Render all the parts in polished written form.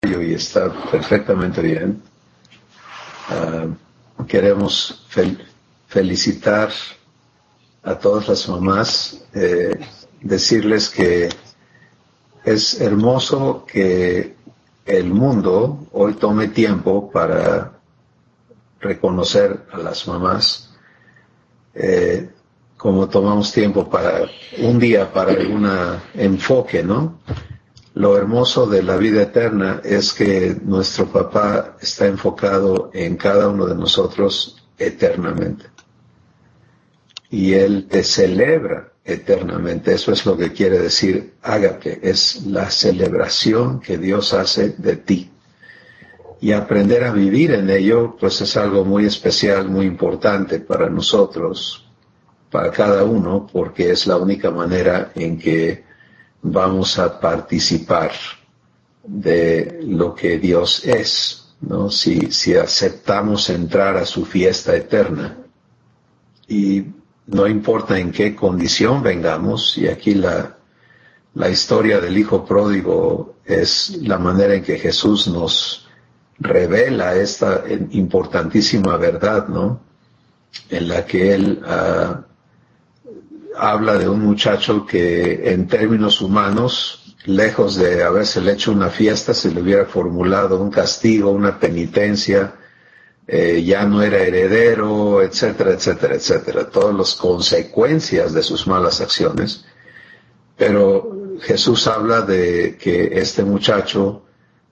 Y está perfectamente bien. Queremos felicitar a todas las mamás, decirles que es hermoso que el mundo hoy tome tiempo para reconocer a las mamás, como tomamos tiempo para un día para algún enfoque, ¿no? Lo hermoso de la vida eterna es que nuestro papá está enfocado en cada uno de nosotros eternamente. Y Él te celebra eternamente. Eso es lo que quiere decir ágape. Es la celebración que Dios hace de ti. Y aprender a vivir en ello, pues es algo muy especial, muy importante para nosotros, para cada uno, porque es la única manera en que vamos a participar de lo que Dios es, ¿no? Si aceptamos entrar a su fiesta eterna. Y no importa en qué condición vengamos, y aquí la historia del hijo pródigo es la manera en que Jesús nos revela esta importantísima verdad, ¿no? En la que Él habla de un muchacho que en términos humanos, lejos de haberse hecho una fiesta, se le hubiera formulado un castigo, una penitencia, ya no era heredero, etcétera, etcétera, etcétera, todas las consecuencias de sus malas acciones. Pero Jesús habla de que este muchacho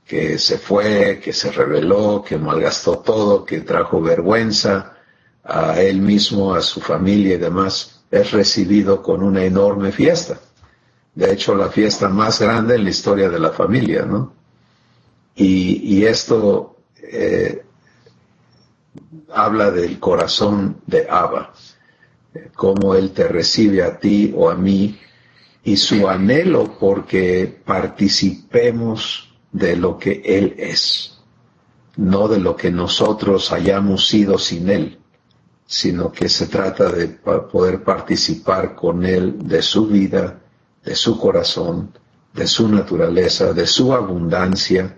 que se fue, que se rebeló, que malgastó todo, que trajo vergüenza a él mismo, a su familia y demás, es recibido con una enorme fiesta. De hecho, la fiesta más grande en la historia de la familia, ¿no? Y esto habla del corazón de Abba, cómo Él te recibe a ti o a mí, y su anhelo porque participemos de lo que Él es, no de lo que nosotros hayamos sido sin Él, sino que se trata de poder participar con Él de su vida, de su corazón, de su naturaleza, de su abundancia.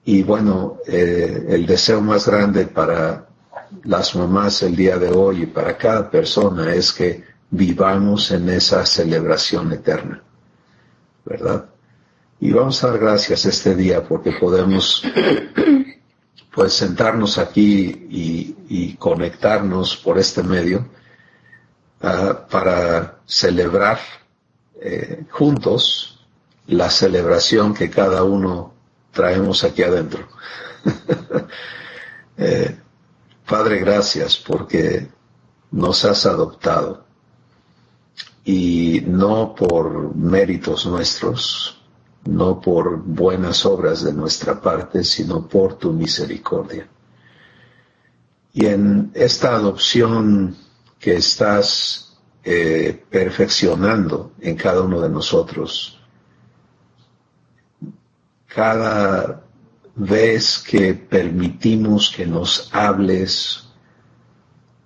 Y bueno, el deseo más grande para las mamás el día de hoy y para cada persona es que vivamos en esa celebración eterna, ¿verdad? Y vamos a dar gracias este día porque podemos pues sentarnos aquí y conectarnos por este medio para celebrar juntos la celebración que cada uno traemos aquí adentro. Padre, gracias porque nos has adoptado y no por méritos nuestros, no por buenas obras de nuestra parte, sino por tu misericordia. Y en esta adopción que estás perfeccionando en cada uno de nosotros, cada vez que permitimos que nos hables,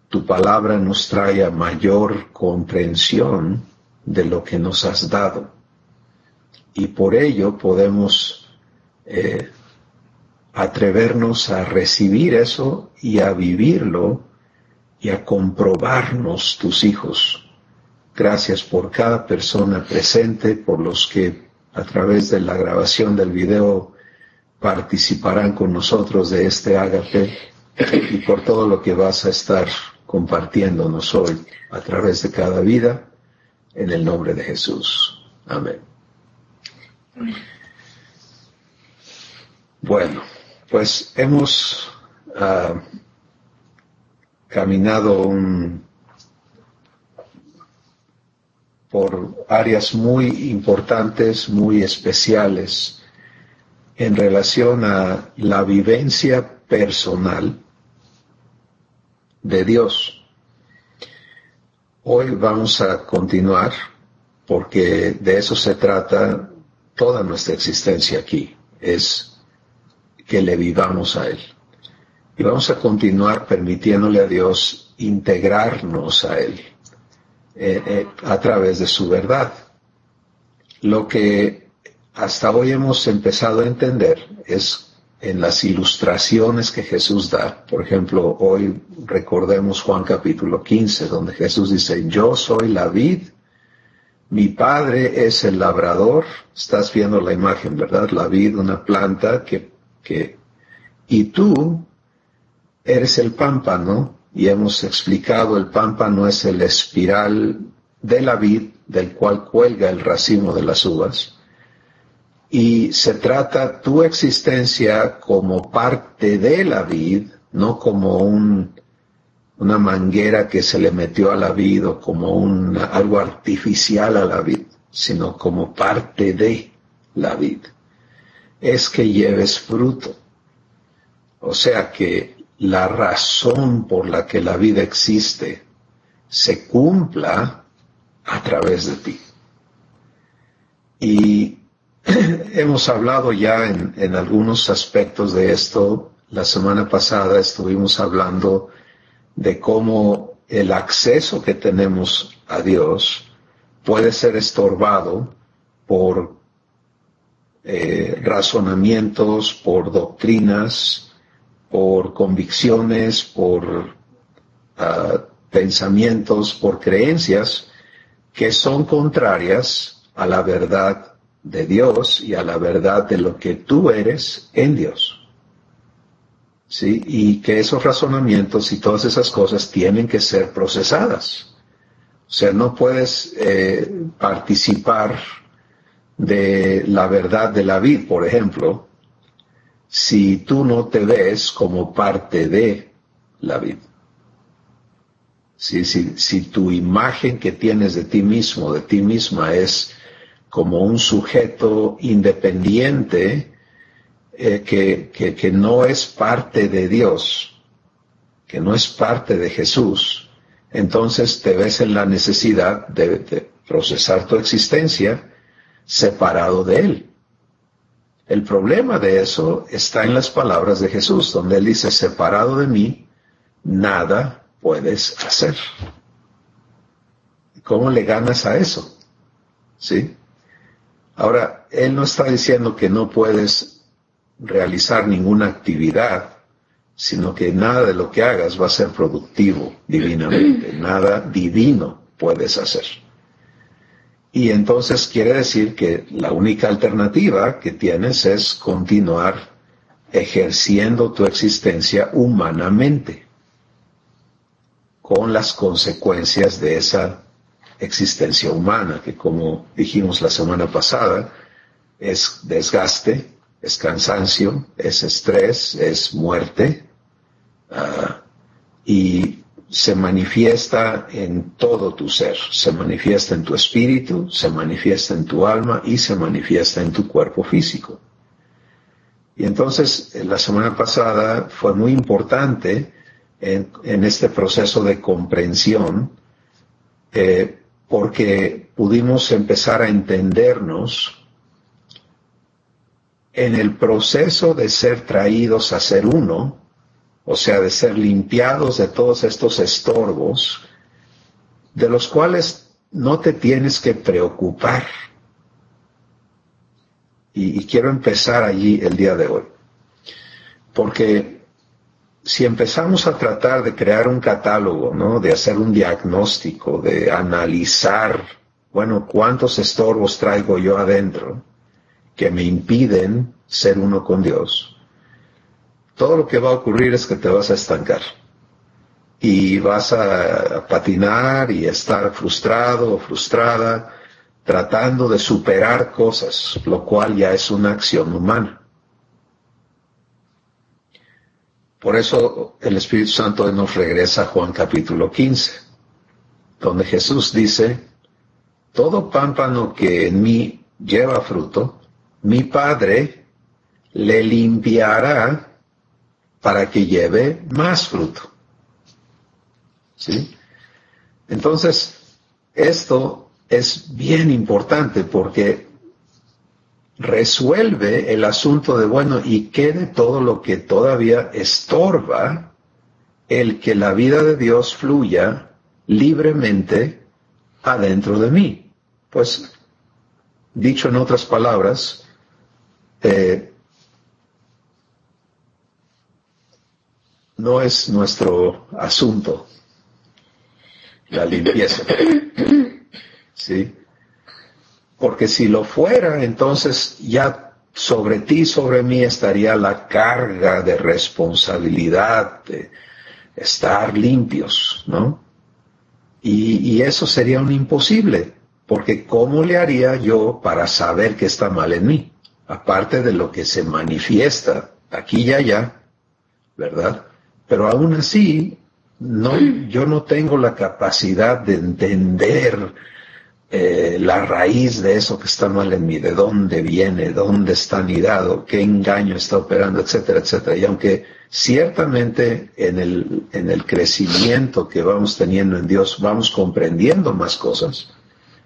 tu palabra nos trae a mayor comprensión de lo que nos has dado. Y por ello podemos atrevernos a recibir eso y a vivirlo y a comprobarnos tus hijos. Gracias por cada persona presente, por los que a través de la grabación del video participarán con nosotros de este ágape y por todo lo que vas a estar compartiéndonos hoy a través de cada vida, en el nombre de Jesús. Amén. Bueno, pues hemos caminado por áreas muy importantes, muy especiales en relación a la vivencia personal de Dios. Hoy vamos a continuar porque de eso se trata toda nuestra existencia aquí, es que le vivamos a Él. Y vamos a continuar permitiéndole a Dios integrarnos a Él a través de su verdad. Lo que hasta hoy hemos empezado a entender es en las ilustraciones que Jesús da. Por ejemplo, hoy recordemos Juan capítulo 15, donde Jesús dice, yo soy la vid, mi Padre es el labrador. Estás viendo la imagen, ¿verdad? La vid, una planta y tú eres el pámpano, y hemos explicado, el pámpano es el espiral de la vid, del cual cuelga el racimo de las uvas. Y se trata tu existencia como parte de la vid, no como una manguera que se le metió a la vid o como algo artificial a la vid, sino como parte de la vid. Es que lleves fruto. O sea que la razón por la que la vida existe se cumpla a través de ti. Y hemos hablado ya en algunos aspectos de esto. La semana pasada estuvimos hablando de cómo el acceso que tenemos a Dios puede ser estorbado por razonamientos, por doctrinas, por convicciones, por pensamientos, por creencias que son contrarias a la verdad de Dios y a la verdad de lo que tú eres en Dios. ¿Sí? Y que esos razonamientos y todas esas cosas tienen que ser procesadas. O sea, no puedes participar de la verdad de la vid, por ejemplo, si tú no te ves como parte de la vid. ¿Sí? Si tu imagen que tienes de ti mismo, de ti misma, es como un sujeto independiente que no es parte de Dios, que no es parte de Jesús, entonces te ves en la necesidad de procesar tu existencia separado de Él. El problema de eso está en las palabras de Jesús, donde Él dice, separado de mí, nada puedes hacer. ¿Cómo le ganas a eso? ¿Sí? Ahora, Él no está diciendo que no puedes realizar ninguna actividad, sino que nada de lo que hagas va a ser productivo divinamente, nada divino puedes hacer. Y entonces quiere decir que la única alternativa que tienes es continuar ejerciendo tu existencia humanamente, con las consecuencias de esa existencia humana, que como dijimos la semana pasada, es desgaste, es cansancio, es estrés, es muerte, y se manifiesta en todo tu ser, se manifiesta en tu espíritu, se manifiesta en tu alma y se manifiesta en tu cuerpo físico. Y entonces, la semana pasada fue muy importante en este proceso de comprensión, porque pudimos empezar a entendernos en el proceso de ser traídos a ser uno, o sea, de ser limpiados de todos estos estorbos, de los cuales no te tienes que preocupar. Y quiero empezar allí el día de hoy. Porque si empezamos a tratar de crear un catálogo, ¿no? De hacer un diagnóstico, de analizar, bueno, cuántos estorbos traigo yo adentro que me impiden ser uno con Dios, todo lo que va a ocurrir es que te vas a estancar y vas a patinar y estar frustrado o frustrada tratando de superar cosas, lo cual ya es una acción humana. Por eso el Espíritu Santo nos regresa a Juan capítulo 15, donde Jesús dice, todo pámpano que en mí lleva fruto, mi Padre le limpiará para que lleve más fruto. ¿Sí? Entonces, esto es bien importante porque resuelve el asunto de, bueno, ¿y qué de todo lo que todavía estorba el que la vida de Dios fluya libremente adentro de mí? Pues, dicho en otras palabras, no es nuestro asunto la limpieza, ¿sí? Porque si lo fuera, entonces ya sobre ti, sobre mí estaría la carga de responsabilidad de estar limpios, ¿no? Y eso sería un imposible, porque ¿cómo le haría yo para saber que está mal en mí? Aparte de lo que se manifiesta aquí y allá, ¿verdad? Pero aún así, yo no tengo la capacidad de entender la raíz de eso que está mal en mí, de dónde viene, dónde está anidado, qué engaño está operando, etcétera, etcétera. Y aunque ciertamente en el crecimiento que vamos teniendo en Dios vamos comprendiendo más cosas.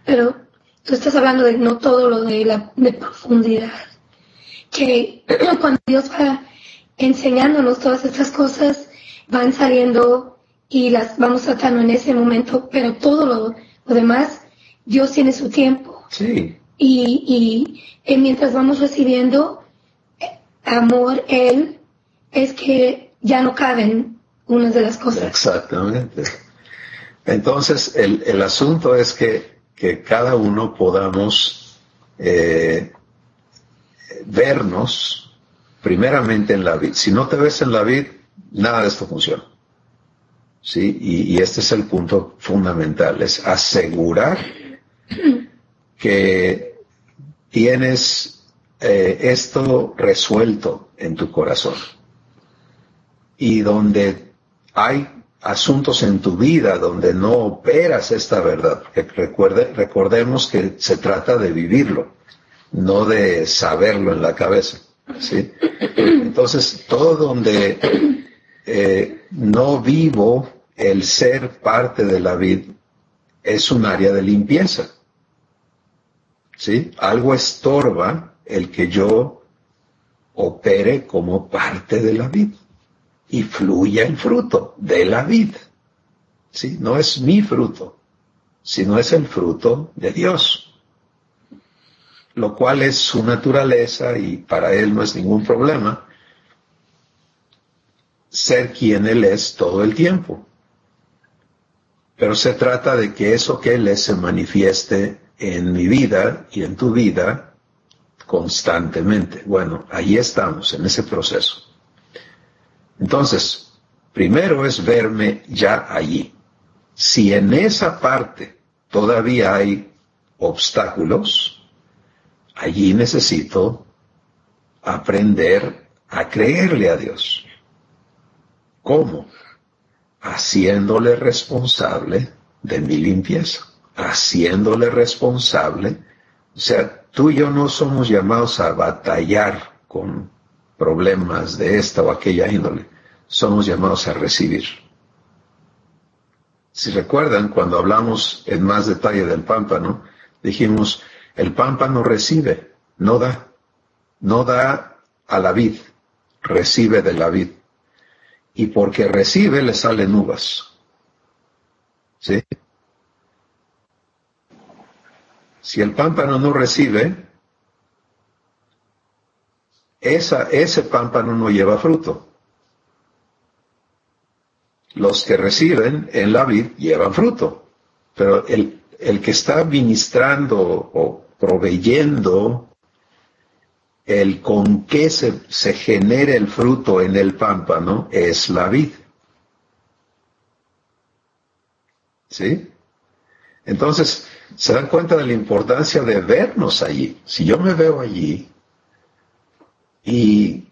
Pero tú estás hablando de no todo lo de profundidad, que cuando Dios va enseñándonos todas estas cosas, van saliendo y las vamos tratando en ese momento, pero todo lo demás, Dios tiene su tiempo. Sí. Y mientras vamos recibiendo amor, Él, es que ya no caben unas de las cosas. Exactamente. Entonces, el asunto es que cada uno podamos vernos primeramente en la vid. Si no te ves en la vid, nada de esto funciona. ¿Sí? Y este es el punto fundamental, es asegurar que tienes esto resuelto en tu corazón. Y donde hay asuntos en tu vida donde no operas esta verdad, porque recordemos que se trata de vivirlo, no de saberlo en la cabeza, ¿sí? Entonces, todo donde no vivo el ser parte de la vid es un área de limpieza, ¿sí? Algo estorba el que yo opere como parte de la vid y fluya el fruto de la vid, ¿sí? No es mi fruto, sino es el fruto de Dios, lo cual es su naturaleza y para Él no es ningún problema ser quien Él es todo el tiempo. Pero se trata de que eso que Él es se manifieste en mi vida y en tu vida constantemente. Bueno, ahí estamos, en ese proceso. Entonces, primero es verme ya allí. Si en esa parte todavía hay obstáculos, allí necesito aprender a creerle a Dios. ¿Cómo? Haciéndole responsable de mi limpieza. Haciéndole responsable. O sea, tú y yo no somos llamados a batallar con problemas de esta o aquella índole. Somos llamados a recibir. Si recuerdan, cuando hablamos en más detalle del pámpano, dijimos, el pámpano recibe, no da. No da a la vid, recibe de la vid. Y porque recibe, le salen uvas. ¿Sí? Si el pámpano no recibe, ese pámpano no lleva fruto. Los que reciben en la vid llevan fruto. Pero el que está ministrando o proveyendo el con qué se genere el fruto en el pámpano es la vid. ¿Sí? Entonces, se dan cuenta de la importancia de vernos allí. Si yo me veo allí y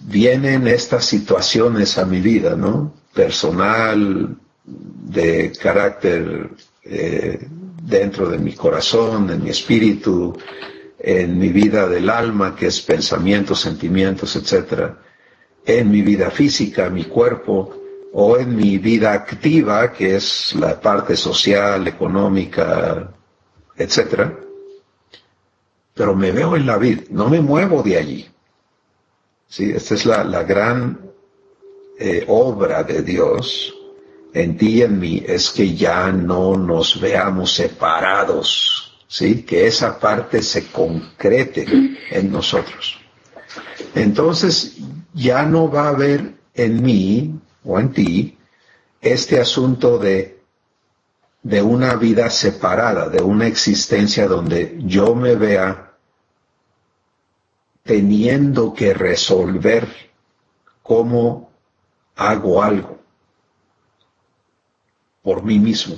vienen estas situaciones a mi vida, ¿no? Personal, de carácter dentro de mi corazón, en mi espíritu, en mi vida del alma, que es pensamientos, sentimientos, etc., en mi vida física, mi cuerpo, o en mi vida activa, que es la parte social, económica, etc. Pero me veo en la vid, no me muevo de allí. ¿Sí? Esta es la gran obra de Dios en ti y en mí, es que ya no nos veamos separados, ¿sí? Que esa parte se concrete en nosotros. Entonces ya no va a haber en mí o en ti este asunto de una vida separada, de una existencia donde yo me vea teniendo que resolver cómo hago algo por mí mismo.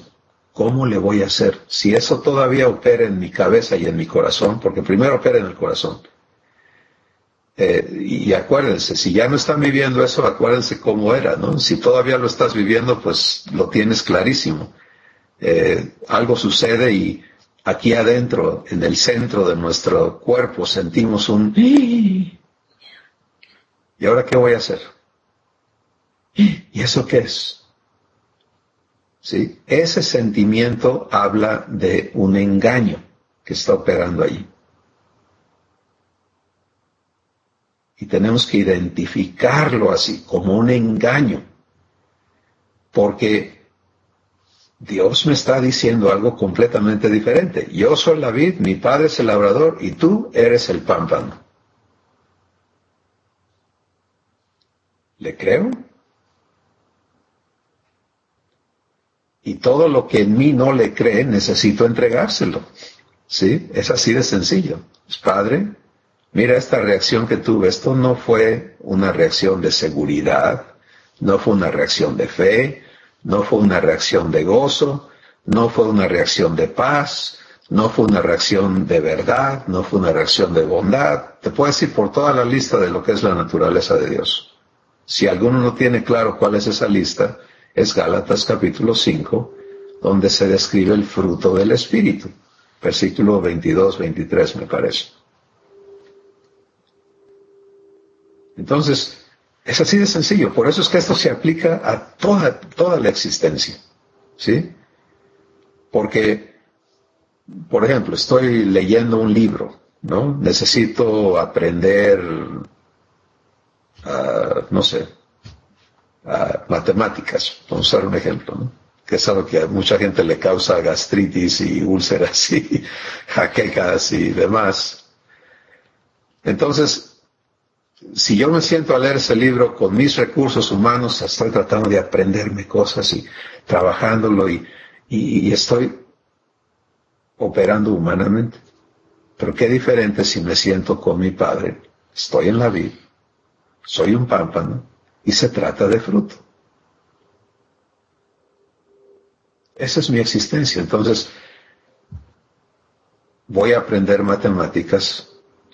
¿Cómo le voy a hacer? Si eso todavía opera en mi cabeza y en mi corazón, porque primero opera en el corazón. Y acuérdense, si ya no están viviendo eso, acuérdense cómo era, ¿no? Si todavía lo estás viviendo, pues lo tienes clarísimo. Algo sucede y aquí adentro, en el centro de nuestro cuerpo, sentimos un ¿y ahora qué voy a hacer? ¿Y eso qué es? ¿Sí? Ese sentimiento habla de un engaño que está operando allí. Y tenemos que identificarlo así, como un engaño. Porque Dios me está diciendo algo completamente diferente. Yo soy la vid, mi padre es el labrador y tú eres el pámpano. ¿Le creo? Y todo lo que en mí no le cree, necesito entregárselo. ¿Sí? Es así de sencillo. Padre, mira esta reacción que tuve. Esto no fue una reacción de seguridad, no fue una reacción de fe, no fue una reacción de gozo, no fue una reacción de paz, no fue una reacción de verdad, no fue una reacción de bondad. Te puedes ir por toda la lista de lo que es la naturaleza de Dios. Si alguno no tiene claro cuál es esa lista, es Gálatas capítulo 5, donde se describe el fruto del Espíritu. Versículo 22, 23 me parece. Entonces, es así de sencillo. Por eso es que esto se aplica a toda la existencia. ¿Sí? Porque, por ejemplo, estoy leyendo un libro, ¿no? Necesito aprender, no sé, matemáticas, vamos a usar un ejemplo, ¿no? Que es algo que a mucha gente le causa gastritis y úlceras y jaquecas y demás. Entonces, si yo me siento a leer ese libro con mis recursos humanos, estoy tratando de aprenderme cosas y trabajándolo y estoy operando humanamente. Pero qué diferente si me siento con mi padre, estoy en la vid, soy un pámpano y se trata de fruto. Esa es mi existencia. Entonces, voy a aprender matemáticas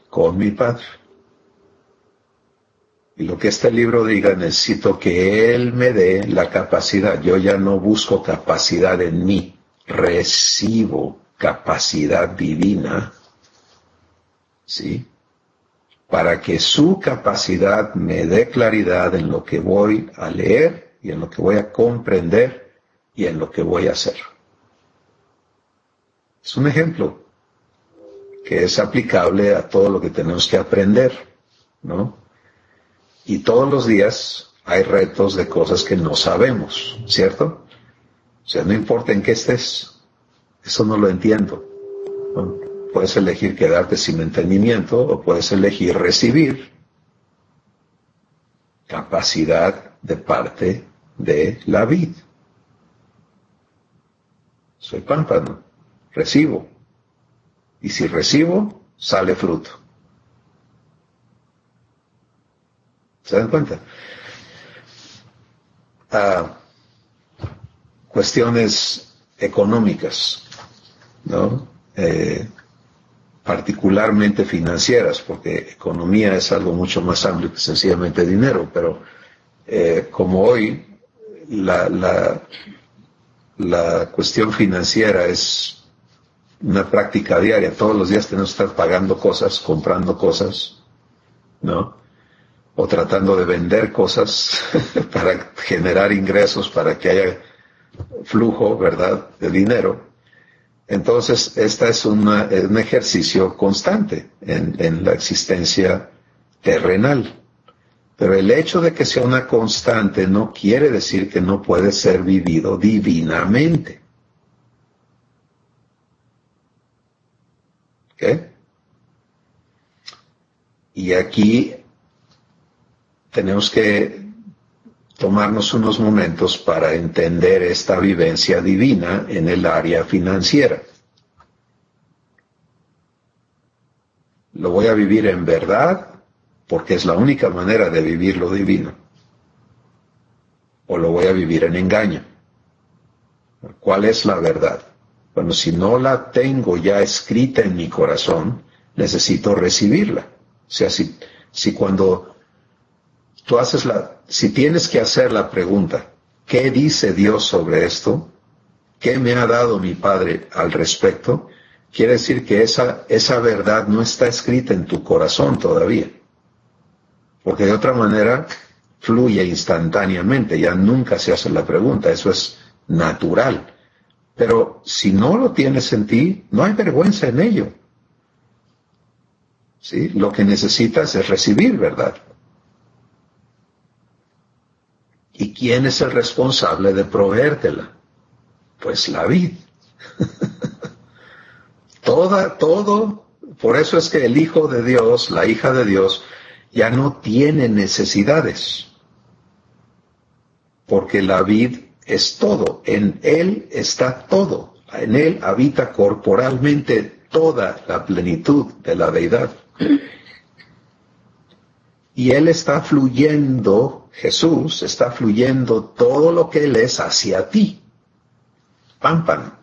con mi padre. Y lo que este libro diga, necesito que él me dé la capacidad. Yo ya no busco capacidad en mí, recibo capacidad divina, ¿sí? Para que su capacidad me dé claridad en lo que voy a leer y en lo que voy a comprender y en lo que voy a hacer. Es un ejemplo que es aplicable a todo lo que tenemos que aprender, ¿no? Y todos los días hay retos de cosas que no sabemos, ¿cierto? O sea, no importa en qué estés, eso no lo entiendo, ¿no? Puedes elegir quedarte sin entendimiento o puedes elegir recibir capacidad de parte de la vid. Soy pámpano, recibo. Y si recibo, sale fruto. ¿Se dan cuenta? Cuestiones económicas, ¿no? Particularmente financieras, porque economía es algo mucho más amplio que sencillamente dinero, pero como hoy la cuestión financiera es una práctica diaria, todos los días tenemos que estar pagando cosas, comprando cosas, ¿no? O tratando de vender cosas para generar ingresos, para que haya flujo, ¿verdad?, de dinero. Entonces, esta es un ejercicio constante en la existencia terrenal. Pero el hecho de que sea una constante no quiere decir que no puede ser vivido divinamente. ¿Ok? Y aquí tenemos que tomarnos unos momentos para entender esta vivencia divina en el área financiera. Lo voy a vivir en verdad, porque es la única manera de vivir lo divino. O lo voy a vivir en engaño. ¿Cuál es la verdad? Bueno, si no la tengo ya escrita en mi corazón, necesito recibirla. O sea, si cuando tú si tienes que hacer la pregunta, ¿qué dice Dios sobre esto? ¿Qué me ha dado mi Padre al respecto? Quiere decir que esa verdad no está escrita en tu corazón todavía. Porque de otra manera fluye instantáneamente, ya nunca se hace la pregunta, eso es natural. Pero si no lo tienes en ti, no hay vergüenza en ello. ¿Sí? Lo que necesitas es recibir verdad. ¿Y quién es el responsable de proveértela? Pues la vid. Todo, por eso es que el Hijo de Dios, la hija de Dios, ya no tiene necesidades. Porque la vid es todo, en Él está todo, en Él habita corporalmente toda la plenitud de la deidad. Y Él está fluyendo, Jesús está fluyendo todo lo que Él es hacia ti. Pam, pam.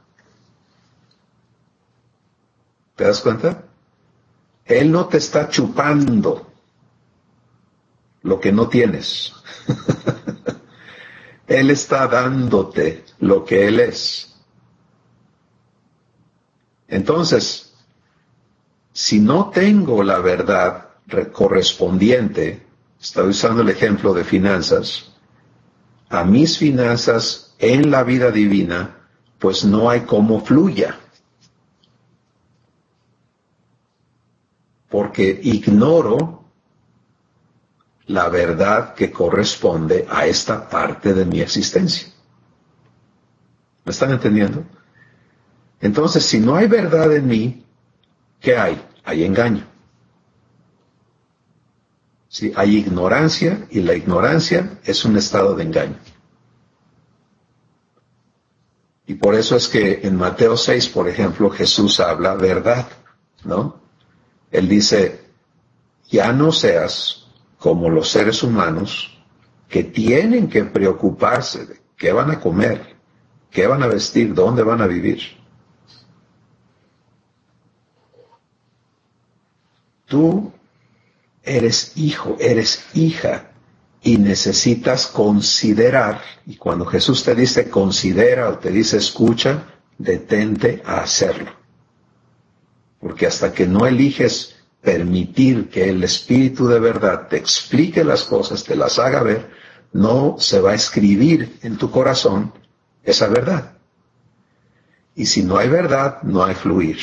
¿Te das cuenta? Él no te está chupando lo que no tienes. Él está dándote lo que Él es. Entonces, si no tengo la verdad correspondiente, estoy usando el ejemplo de finanzas, a mis finanzas en la vida divina, pues no hay cómo fluya. Porque ignoro la verdad que corresponde a esta parte de mi existencia. ¿Me están entendiendo? Entonces, si no hay verdad en mí, ¿qué hay? Hay engaño. ¿Sí? Hay ignorancia, y la ignorancia es un estado de engaño. Y por eso es que en Mateo 6, por ejemplo, Jesús habla verdad, ¿no? Él dice, ya no seas como los seres humanos que tienen que preocuparse de qué van a comer, qué van a vestir, dónde van a vivir. Tú eres hijo, eres hija y necesitas considerar, y cuando Jesús te dice considera o te dice escucha, detente a hacerlo. Porque hasta que no eliges permitir que el Espíritu de verdad te explique las cosas, te las haga ver, no se va a escribir en tu corazón esa verdad. Y si no hay verdad, no hay fluir.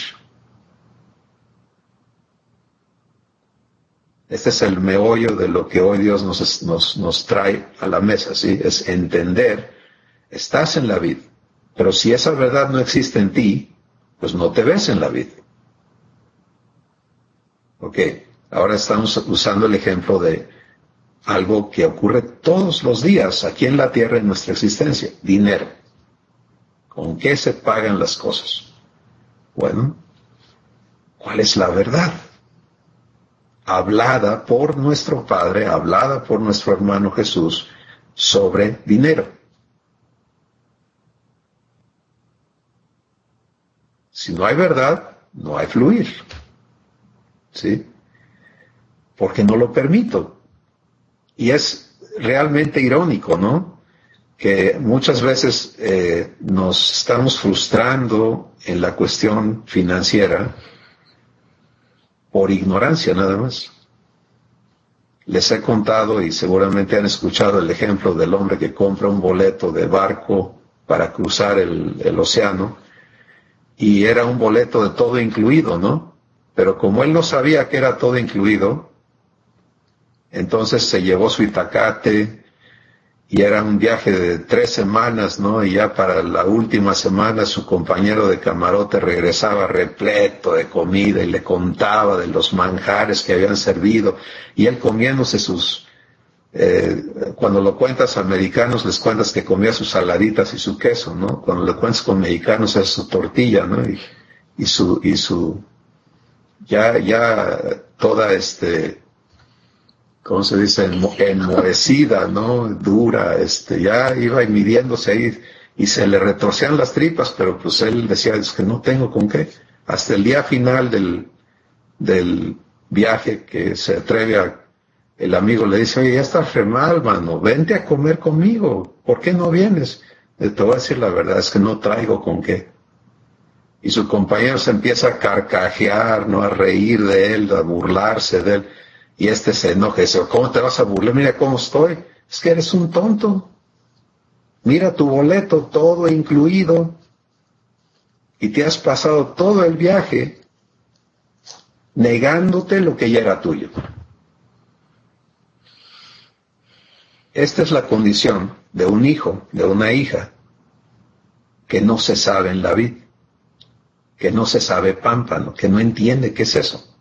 Este es el meollo de lo que hoy Dios nos trae a la mesa, ¿sí? Es entender, estás en la vid, pero si esa verdad no existe en ti, pues no te ves en la vid. Ok, ahora estamos usando el ejemplo de algo que ocurre todos los días aquí en la tierra en nuestra existencia, dinero. ¿Con qué se pagan las cosas? Bueno, ¿cuál es la verdad? Hablada por nuestro Padre, hablada por nuestro hermano Jesús sobre dinero. Si no hay verdad, no hay fluir. ¿Sí? Porque no lo permito. Y es realmente irónico, ¿no? Que muchas veces nos estamos frustrando en la cuestión financiera por ignorancia nada más. Les he contado y seguramente han escuchado el ejemplo del hombre que compra un boleto de barco para cruzar el océano y era un boleto de todo incluido, ¿no? Pero como él no sabía que era todo incluido, entonces se llevó su itacate y era un viaje de 3 semanas, ¿no? Y ya para la última semana su compañero de camarote regresaba repleto de comida y le contaba de los manjares que habían servido, y él comiéndose sus, cuando lo cuentas a americanos les cuentas que comía sus saladitas y su queso, ¿no? Cuando lo cuentas con mexicanos es su tortilla, ¿no? Y su, ya toda ¿cómo se dice? Enmohecida, ¿no? Dura, ya iba midiéndose ahí y se le retorcían las tripas, pero pues él decía, es que no tengo con qué. Hasta el día final del viaje que se atreve el amigo le dice, oye, ya estás re mal, mano, vente a comer conmigo, ¿por qué no vienes? Te voy a decir la verdad, es que no traigo con qué. Y su compañero se empieza a carcajear, ¿no? A reír de él, a burlarse de él. Y se enoja y dice, ¿cómo te vas a burlar? Mira cómo estoy. Es que eres un tonto. Mira tu boleto, todo incluido. Y te has pasado todo el viaje negándote lo que ya era tuyo. Esta es la condición de un hijo, de una hija, que no se sabe en la vida, que no se sabe pámpano, que no entiende qué es eso,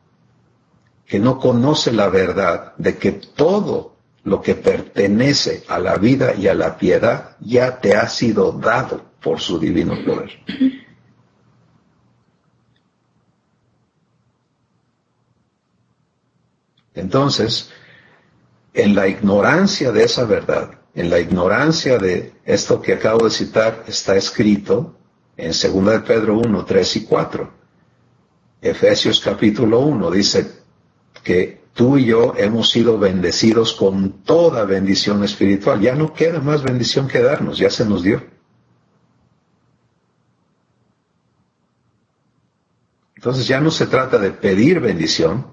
que no conoce la verdad de que todo lo que pertenece a la vida y a la piedad ya te ha sido dado por su divino poder. Entonces, en la ignorancia de esa verdad, en la ignorancia de esto que acabo de citar, está escrito en 2 de Pedro 1, 3 y 4. Efesios capítulo 1 dice que tú y yo hemos sido bendecidos con toda bendición espiritual. Ya no queda más bendición que darnos, ya se nos dio. Entonces ya no se trata de pedir bendición,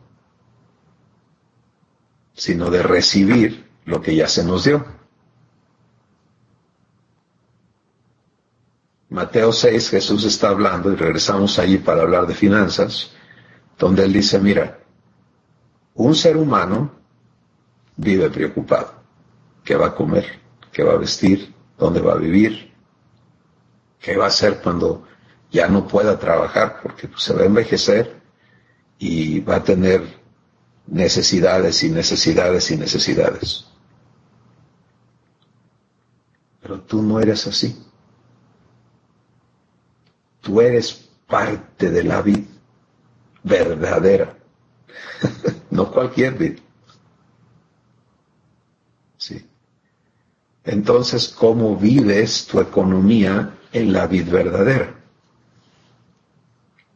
sino de recibir lo que ya se nos dio. Mateo 6, Jesús está hablando, y regresamos allí para hablar de finanzas, donde él dice, mira, un ser humano vive preocupado. ¿Qué va a comer? ¿Qué va a vestir? ¿Dónde va a vivir? ¿Qué va a hacer cuando ya no pueda trabajar? Porque pues, se va a envejecer y va a tener necesidades y necesidades y necesidades. Pero tú no eres así. Tú eres parte de la vida verdadera. No cualquier vida. Sí. Entonces, ¿cómo vives tu economía en la vida verdadera?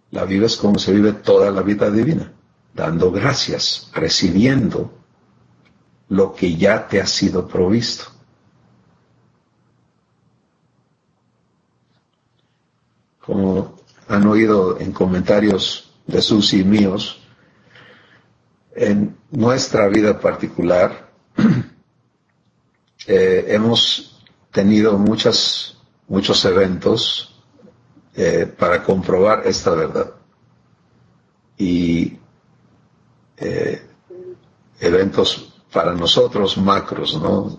La vives como se vive toda la vida divina, dando gracias, recibiendo lo que ya te ha sido provisto. Como han oído en comentarios de Susi y míos, en nuestra vida particular hemos tenido muchos eventos para comprobar esta verdad. Y eventos para nosotros macros, ¿no?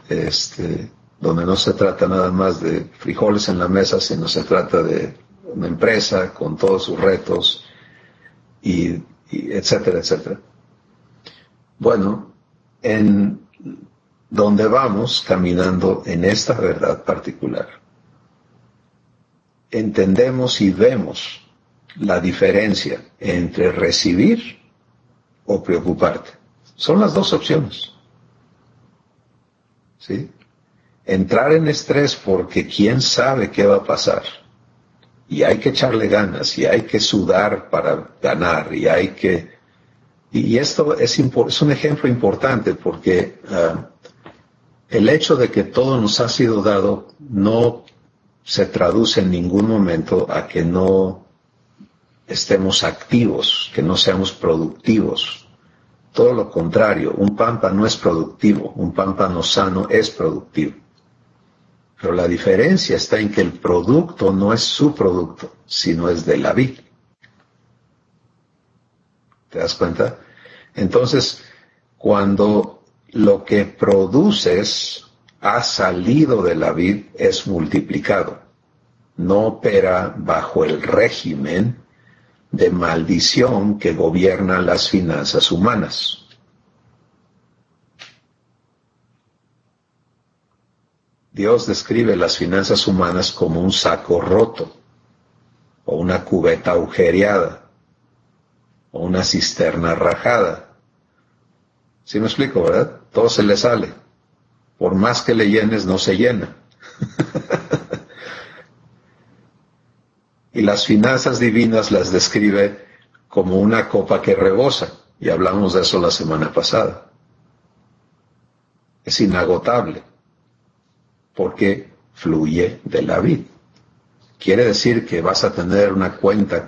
Donde no se trata nada más de frijoles en la mesa, sino se trata de una empresa con todos sus retos y etcétera, etcétera. Bueno, en donde vamos caminando en esta verdad particular, entendemos y vemos la diferencia entre recibir o preocuparte. Son las dos opciones. ¿Sí? Entrar en estrés porque quién sabe qué va a pasar. Y hay que echarle ganas, y hay que sudar para ganar, y hay que... Y esto es un ejemplo importante porque el hecho de que todo nos ha sido dado no se traduce en ningún momento a que no estemos activos, que no seamos productivos. Todo lo contrario, un pampa no es productivo, un pámpano sano es productivo. Pero la diferencia está en que el producto no es su producto, sino es de la vid. ¿Te das cuenta? Entonces, cuando lo que produces ha salido de la vid es multiplicado. No opera bajo el régimen de maldición que gobierna las finanzas humanas. Dios describe las finanzas humanas como un saco roto, o una cubeta agujereada, o una cisterna rajada. ¿Sí me explico, verdad? Todo se le sale. Por más que le llenes, no se llena. Y las finanzas divinas las describe como una copa que rebosa, y hablamos de eso la semana pasada. Es inagotable, porque fluye de la vid. Quiere decir que vas a tener una cuenta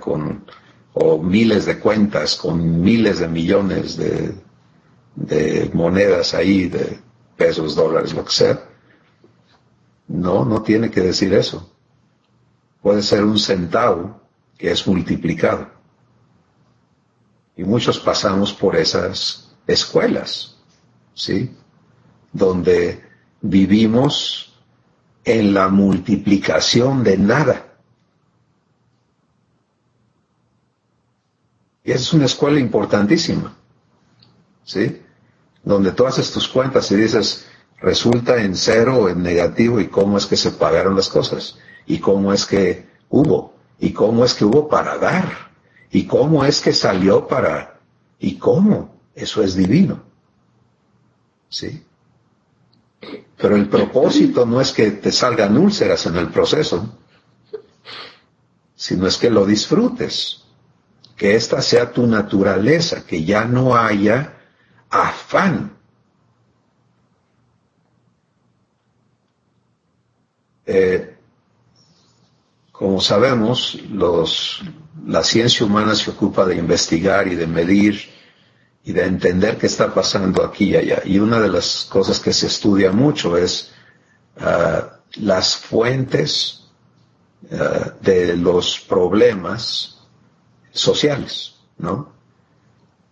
o miles de cuentas con miles de millones de monedas ahí, de pesos, dólares, lo que sea. No, no tiene que decir eso. Puede ser un centavo que es multiplicado. Y muchos pasamos por esas escuelas, ¿sí? Donde vivimos en la multiplicación de nada. Y esa es una escuela importantísima, ¿sí? Donde tú haces tus cuentas y dices, resulta en cero o en negativo, y cómo es que se pagaron las cosas, y cómo es que hubo, y cómo es que hubo para dar, y cómo es que salió para, y cómo, eso es divino, ¿sí? Pero el propósito no es que te salgan úlceras en el proceso, sino es que lo disfrutes, que esta sea tu naturaleza, que ya no haya afán. Como sabemos, la ciencia humana se ocupa de investigar y de medir y de entender qué está pasando aquí y allá. Y una de las cosas que se estudia mucho es las fuentes de los problemas sociales, ¿no?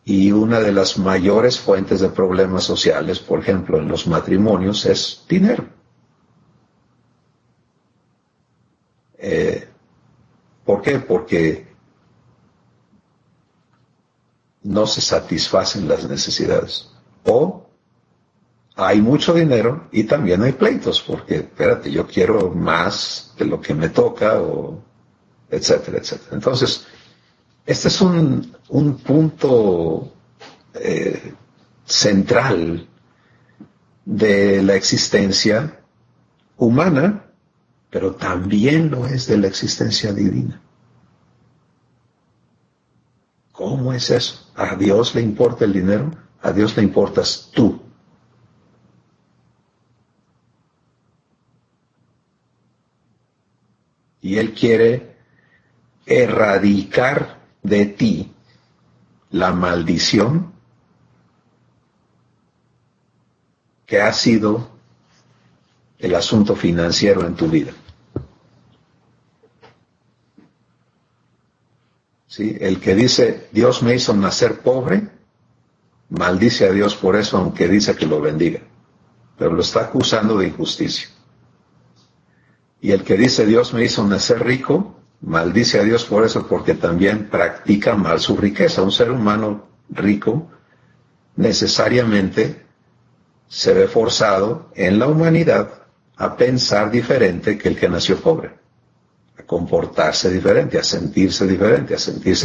Y una de las mayores fuentes de problemas sociales, por ejemplo, en los matrimonios, es dinero. ¿Por qué? Porque no se satisfacen las necesidades. O hay mucho dinero y también hay pleitos, porque, espérate, yo quiero más de lo que me toca, o etcétera, etcétera. Entonces, este es un punto central de la existencia humana, pero también lo es de la existencia divina. ¿Cómo es eso? ¿A Dios le importa el dinero? A Dios le importas tú. Y Él quiere erradicar de ti la maldición que ha sido el asunto financiero en tu vida. ¿Sí? El que dice, Dios me hizo nacer pobre, maldice a Dios por eso, aunque dice que lo bendiga, pero lo está acusando de injusticia. Y el que dice, Dios me hizo nacer rico, maldice a Dios por eso, porque también practica mal su riqueza. Un ser humano rico necesariamente se ve forzado en la humanidad a pensar diferente que el que nació pobre, a comportarse diferente, a sentirse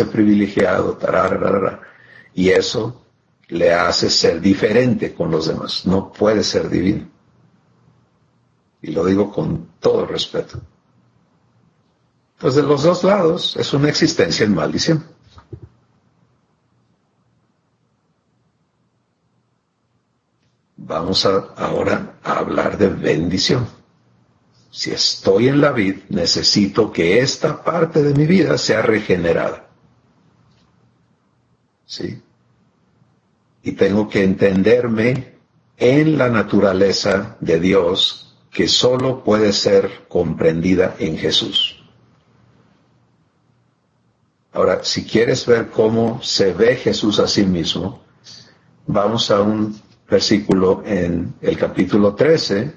privilegiado, y eso le hace ser diferente con los demás. No puede ser divino. Y lo digo con todo respeto. Pues de los dos lados es una existencia en maldición. Vamos ahora a hablar de bendición. Si estoy en la vid, necesito que esta parte de mi vida sea regenerada. ¿Sí? Y tengo que entenderme en la naturaleza de Dios, que solo puede ser comprendida en Jesús. Ahora, si quieres ver cómo se ve Jesús a sí mismo, vamos a un versículo en el capítulo 13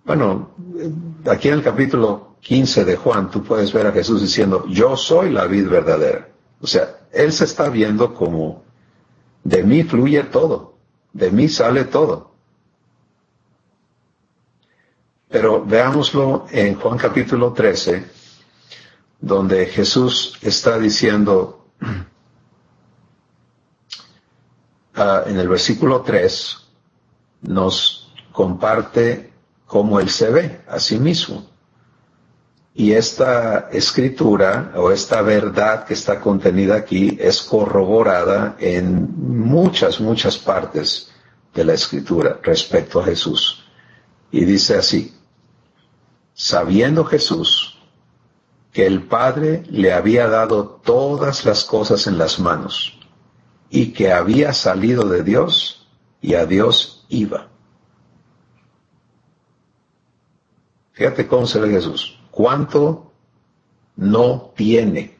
Bueno, aquí en el capítulo 15 de Juan, tú puedes ver a Jesús diciendo, yo soy la vid verdadera. O sea, Él se está viendo como, de mí fluye todo, de mí sale todo. Pero veámoslo en Juan capítulo 13, donde Jesús está diciendo, en el versículo 3, nos comparte cómo Él se ve a sí mismo. Y esta escritura o esta verdad que está contenida aquí es corroborada en muchas, muchas partes de la escritura respecto a Jesús. Y dice así, sabiendo Jesús que el Padre le había dado todas las cosas en las manos y que había salido de Dios y a Dios iba. Fíjate cómo se ve Jesús. ¿Cuánto no tiene?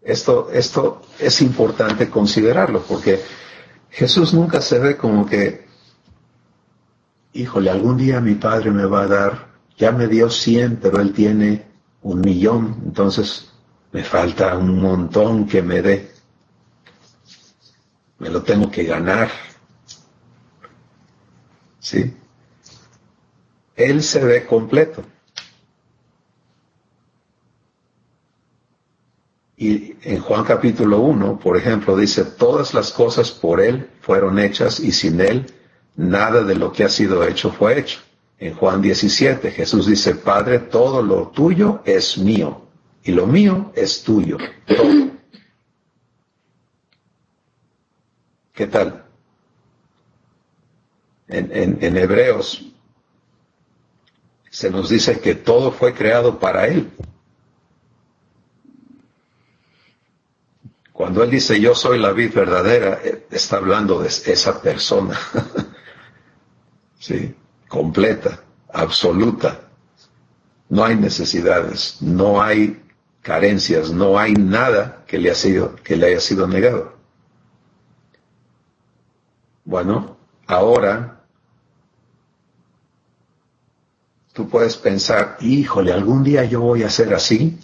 Esto es importante considerarlo porque Jesús nunca se ve como que, híjole, algún día mi Padre me va a dar, ya me dio 100, pero Él tiene 1,000,000, entonces me falta un montón que me dé. Me lo tengo que ganar. ¿Sí? Él se ve completo. Y en Juan capítulo 1, por ejemplo, dice, todas las cosas por Él fueron hechas y sin Él nada de lo que ha sido hecho fue hecho. En Juan 17, Jesús dice, Padre, todo lo tuyo es mío y lo mío es tuyo. Todo. ¿Qué tal? En Hebreos se nos dice que todo fue creado para Él. Cuando Él dice, yo soy la vid verdadera, está hablando de esa persona. ¿Sí? Completa, absoluta. No hay necesidades, no hay carencias, no hay nada que le haya sido negado. Bueno, ahora tú puedes pensar, híjole, algún día yo voy a ser así.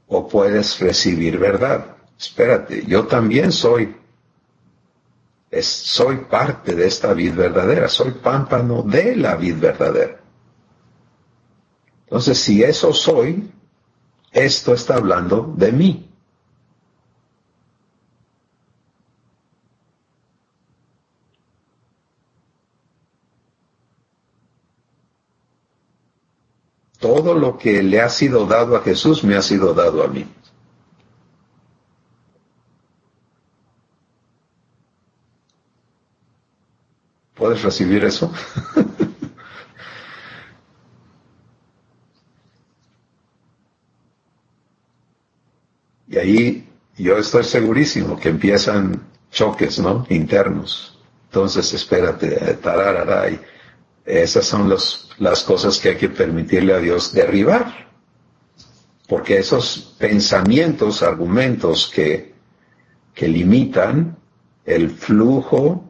O puedes recibir verdad. Espérate, yo también soy parte de esta vid verdadera, soy pámpano de la vid verdadera. Entonces, si eso soy, esto está hablando de mí. Todo lo que le ha sido dado a Jesús me ha sido dado a mí. ¿Puedes recibir eso? Y ahí yo estoy segurísimo que empiezan choques, ¿no? Internos. Entonces, espérate, tarararay. Esas son las cosas que hay que permitirle a Dios derribar. Porque esos pensamientos, argumentos que limitan el flujo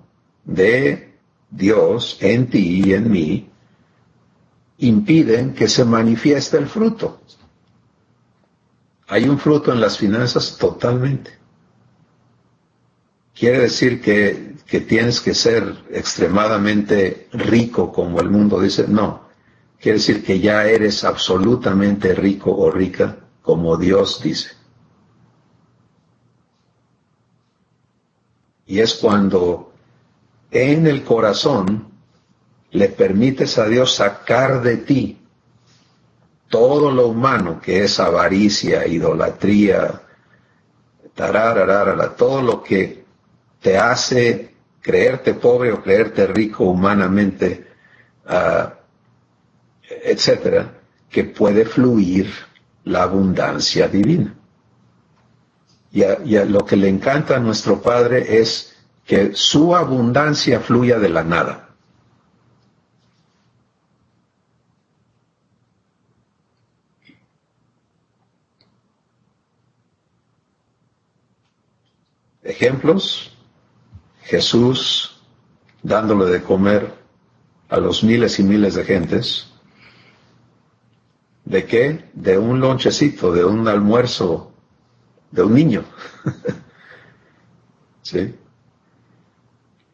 de Dios en ti y en mí, impiden que se manifieste el fruto. Hay un fruto en las finanzas totalmente. ¿Quiere decir que tienes que ser extremadamente rico como el mundo dice? No. Quiere decir que ya eres absolutamente rico o rica como Dios dice. Y es cuando en el corazón le permites a Dios sacar de ti todo lo humano que es avaricia, idolatría, todo lo que te hace creerte pobre o creerte rico humanamente, etcétera, que puede fluir la abundancia divina. Y a lo que le encanta a nuestro Padre es que su abundancia fluya de la nada. ejemplos, Jesús dándole de comer a los miles y miles de gentes. ¿De qué? De un lonchecito, de un almuerzo, de un niño. ¿Sí?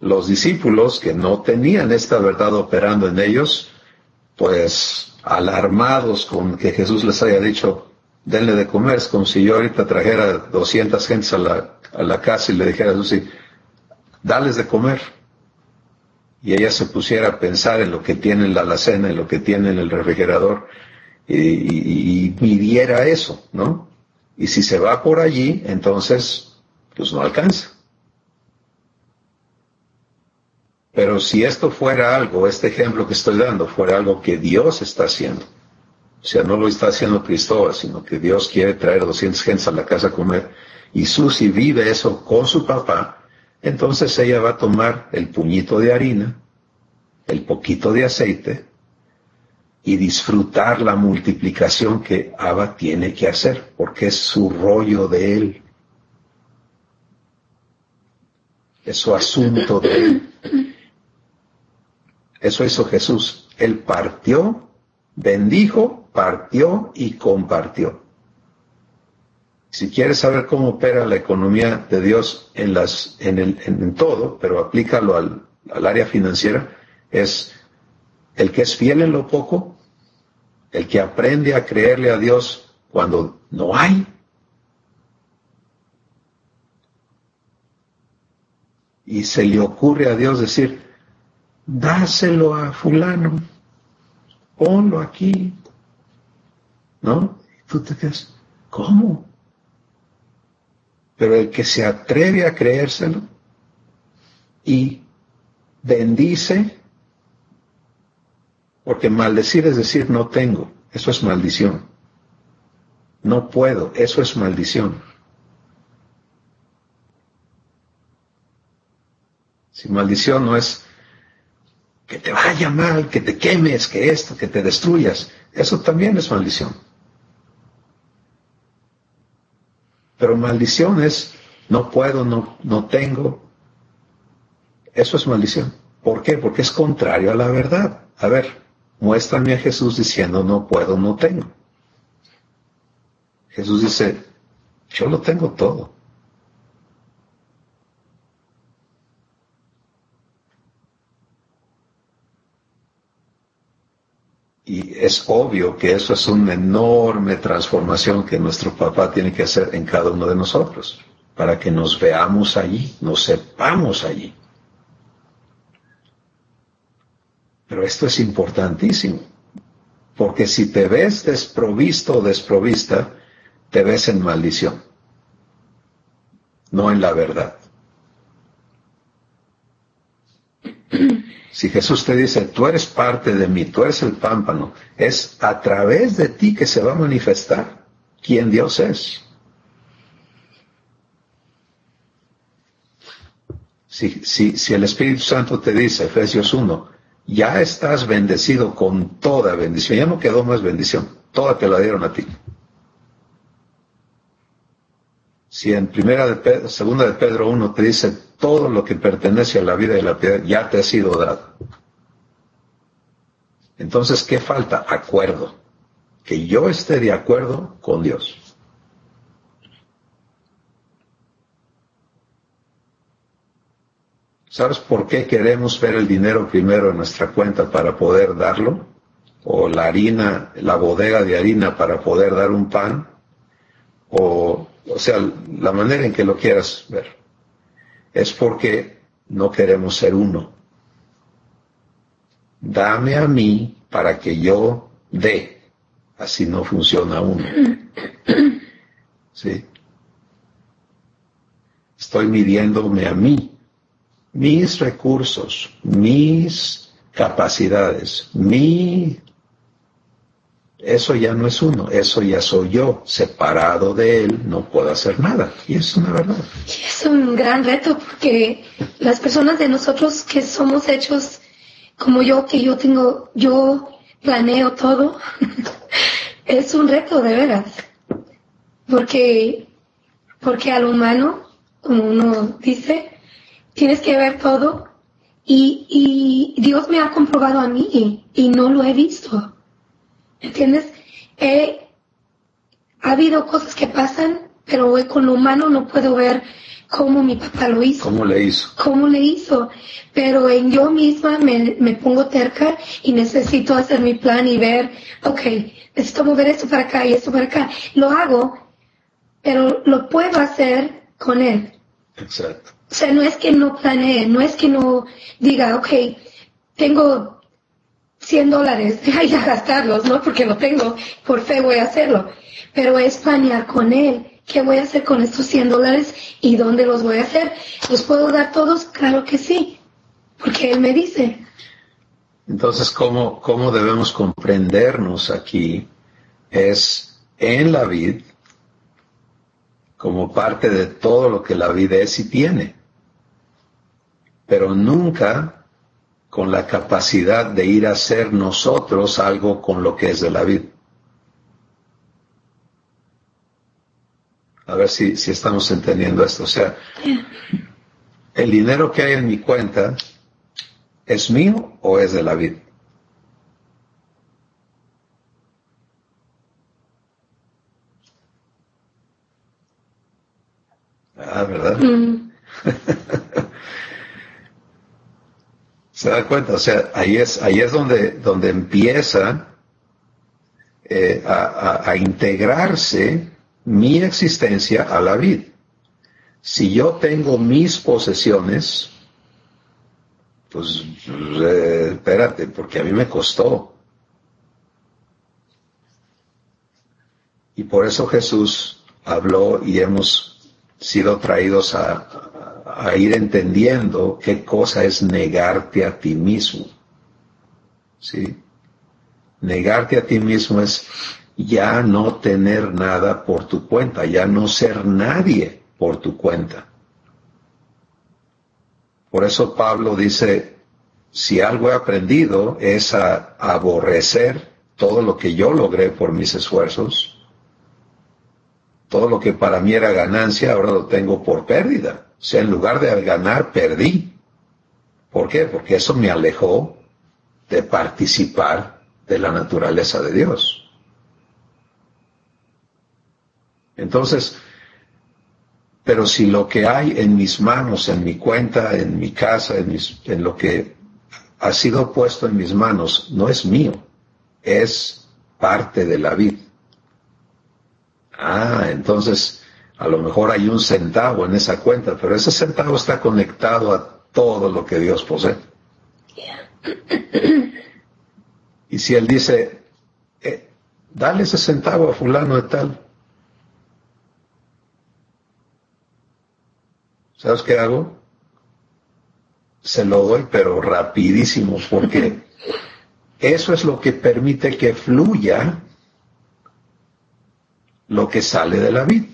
Los discípulos que no tenían esta verdad operando en ellos, pues alarmados con que Jesús les haya dicho, denle de comer, es como si yo ahorita trajera 200 gentes a la casa y le dijera a Jesús, dales de comer. Y ella se pusiera a pensar en lo que tiene en la alacena, en lo que tiene en el refrigerador, y midiera eso, ¿no? Y si se va por allí, entonces, pues no alcanza. Pero si esto fuera algo, este ejemplo que estoy dando, fuera algo que Dios está haciendo, o sea, no lo está haciendo Cristóbal, sino que Dios quiere traer 200 gentes a la casa a comer, y Susi vive eso con su papá, entonces ella va a tomar el puñito de harina, el poquito de aceite, y disfrutar la multiplicación que Abba tiene que hacer, porque es su rollo de él. Es su asunto de él. Eso hizo Jesús. Él partió, bendijo, partió y compartió. Si quieres saber cómo opera la economía de Dios en todo, pero aplícalo al área financiera, es el que es fiel en lo poco, el que aprende a creerle a Dios cuando no hay, y se le ocurre a Dios decir, dáselo a fulano, ponlo aquí, ¿no? Y tú te quedas, ¿cómo? Pero el que se atreve a creérselo y bendice, porque maldecir es decir no tengo, eso es maldición. No puedo, eso es maldición. Si maldición no es que te vaya mal, que te quemes, que esto, que te destruyas, eso también es maldición. Pero maldición es no puedo, no tengo. Eso es maldición. ¿Por qué? Porque es contrario a la verdad. A ver, muéstrame a Jesús diciendo no puedo, no tengo. Jesús dice, yo lo tengo todo. Y es obvio que eso es una enorme transformación que nuestro papá tiene que hacer en cada uno de nosotros, para que nos veamos allí, nos sepamos allí. Pero esto es importantísimo, porque si te ves desprovisto o desprovista, te ves en maldición, no en la verdad. Si Jesús te dice, tú eres parte de mí, tú eres el pámpano, es a través de ti que se va a manifestar quién Dios es. Si el Espíritu Santo te dice, Efesios 1, ya estás bendecido con toda bendición, ya no quedó más bendición, toda te la dieron a ti. Si en segunda de Pedro 1 te dice, todo lo que pertenece a la vida y la piedad ya te ha sido dado. Entonces, ¿qué falta? Acuerdo. Que yo esté de acuerdo con Dios. ¿Sabes por qué queremos ver el dinero primero en nuestra cuenta para poder darlo? O la harina, la bodega de harina para poder dar un pan. O sea, la manera en que lo quieras ver. Es porque no queremos ser uno. Dame a mí para que yo dé. Así no funciona uno. ¿Sí? Estoy midiéndome a mí. Mis recursos, mis capacidades, eso ya no es uno, eso ya soy yo, separado de él, no puedo hacer nada, y es una verdad. Y es un gran reto, porque las personas de nosotros que somos hechos como yo, que yo planeo todo, es un reto de veras, porque al humano como uno dice, tienes que ver todo. Y Dios me ha comprobado a mí y no lo he visto. ¿Entiendes? Ha habido cosas que pasan, pero hoy con lo humano no puedo ver cómo mi papá lo hizo. ¿Cómo le hizo? ¿Cómo le hizo? Pero en yo misma me pongo terca y necesito hacer mi plan y ver, ok, necesito mover esto para acá y esto para acá. Lo hago, pero lo puedo hacer con él. Exacto. O sea, no es que no planee, no es que no diga, ok, tengo $100, deja ir a gastarlos, ¿no? Porque lo tengo, por fe voy a hacerlo. Pero es planear con él. ¿Qué voy a hacer con estos $100 y dónde los voy a hacer? ¿Los puedo dar todos? Claro que sí, porque él me dice. Entonces, ¿cómo debemos comprendernos aquí? Es en la vid, como parte de todo lo que la vida es y tiene, pero nunca con la capacidad de ir a hacer nosotros algo con lo que es de la vid. A ver si estamos entendiendo esto. O sea, el dinero que hay en mi cuenta, ¿es mío o es de la vid? Ah, ¿verdad? ¿Se da cuenta? O sea, ahí es donde empieza a integrarse mi existencia a la vid. Si yo tengo mis posesiones, pues espérate, porque a mí me costó. Y por eso Jesús habló y hemos sido traídos a ir entendiendo qué cosa es negarte a ti mismo. ¿Sí? Negarte a ti mismo es ya no tener nada por tu cuenta, ya no ser nadie por tu cuenta. Por eso Pablo dice, si algo he aprendido es a aborrecer todo lo que yo logré por mis esfuerzos, todo lo que para mí era ganancia, ahora lo tengo por pérdida. O sea, en lugar de ganar, perdí. ¿Por qué? Porque eso me alejó de participar de la naturaleza de Dios. Entonces, pero si lo que hay en mis manos, en mi cuenta, en mi casa, en lo que ha sido puesto en mis manos, no es mío, es parte de la vid. Ah, entonces a lo mejor hay un centavo en esa cuenta, pero ese centavo está conectado a todo lo que Dios posee. Y si Él dice, dale ese centavo a fulano de tal, ¿sabes qué hago? Se lo doy, pero rapidísimo, porque eso es lo que permite que fluya lo que sale de la vid.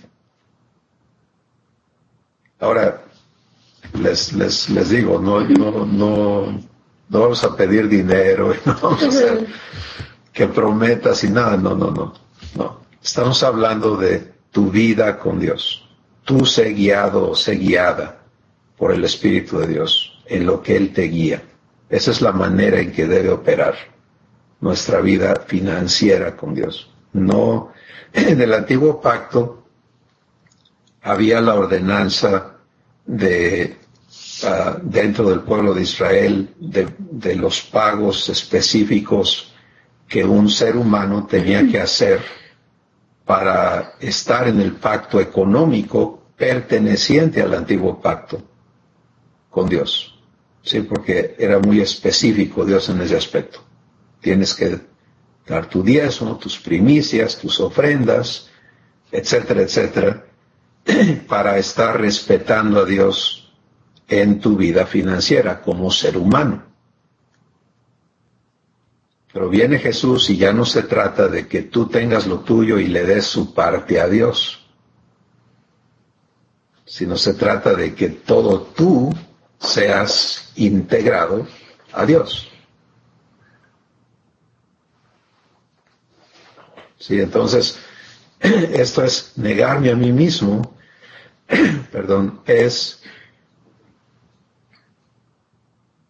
Ahora, les digo, no vamos a pedir dinero, no vamos a hacer que prometas y nada, no. Estamos hablando de tu vida con Dios. Tú sé guiado o sé guiada por el Espíritu de Dios, en lo que Él te guía. Esa es la manera en que debe operar nuestra vida financiera con Dios. No, en el antiguo pacto había la ordenanza dentro del pueblo de Israel de los pagos específicos que un ser humano tenía que hacer para estar en el pacto económico perteneciente al antiguo pacto con Dios. Sí, porque era muy específico Dios en ese aspecto. Tienes que dar tu diezmo, tus primicias, tus ofrendas, etcétera, etcétera, para estar respetando a Dios en tu vida financiera como ser humano. Pero viene Jesús y ya no se trata de que tú tengas lo tuyo y le des su parte a Dios, sino se trata de que todo tú seas integrado a Dios. Sí, entonces, esto es negarme a mí mismo perdón, es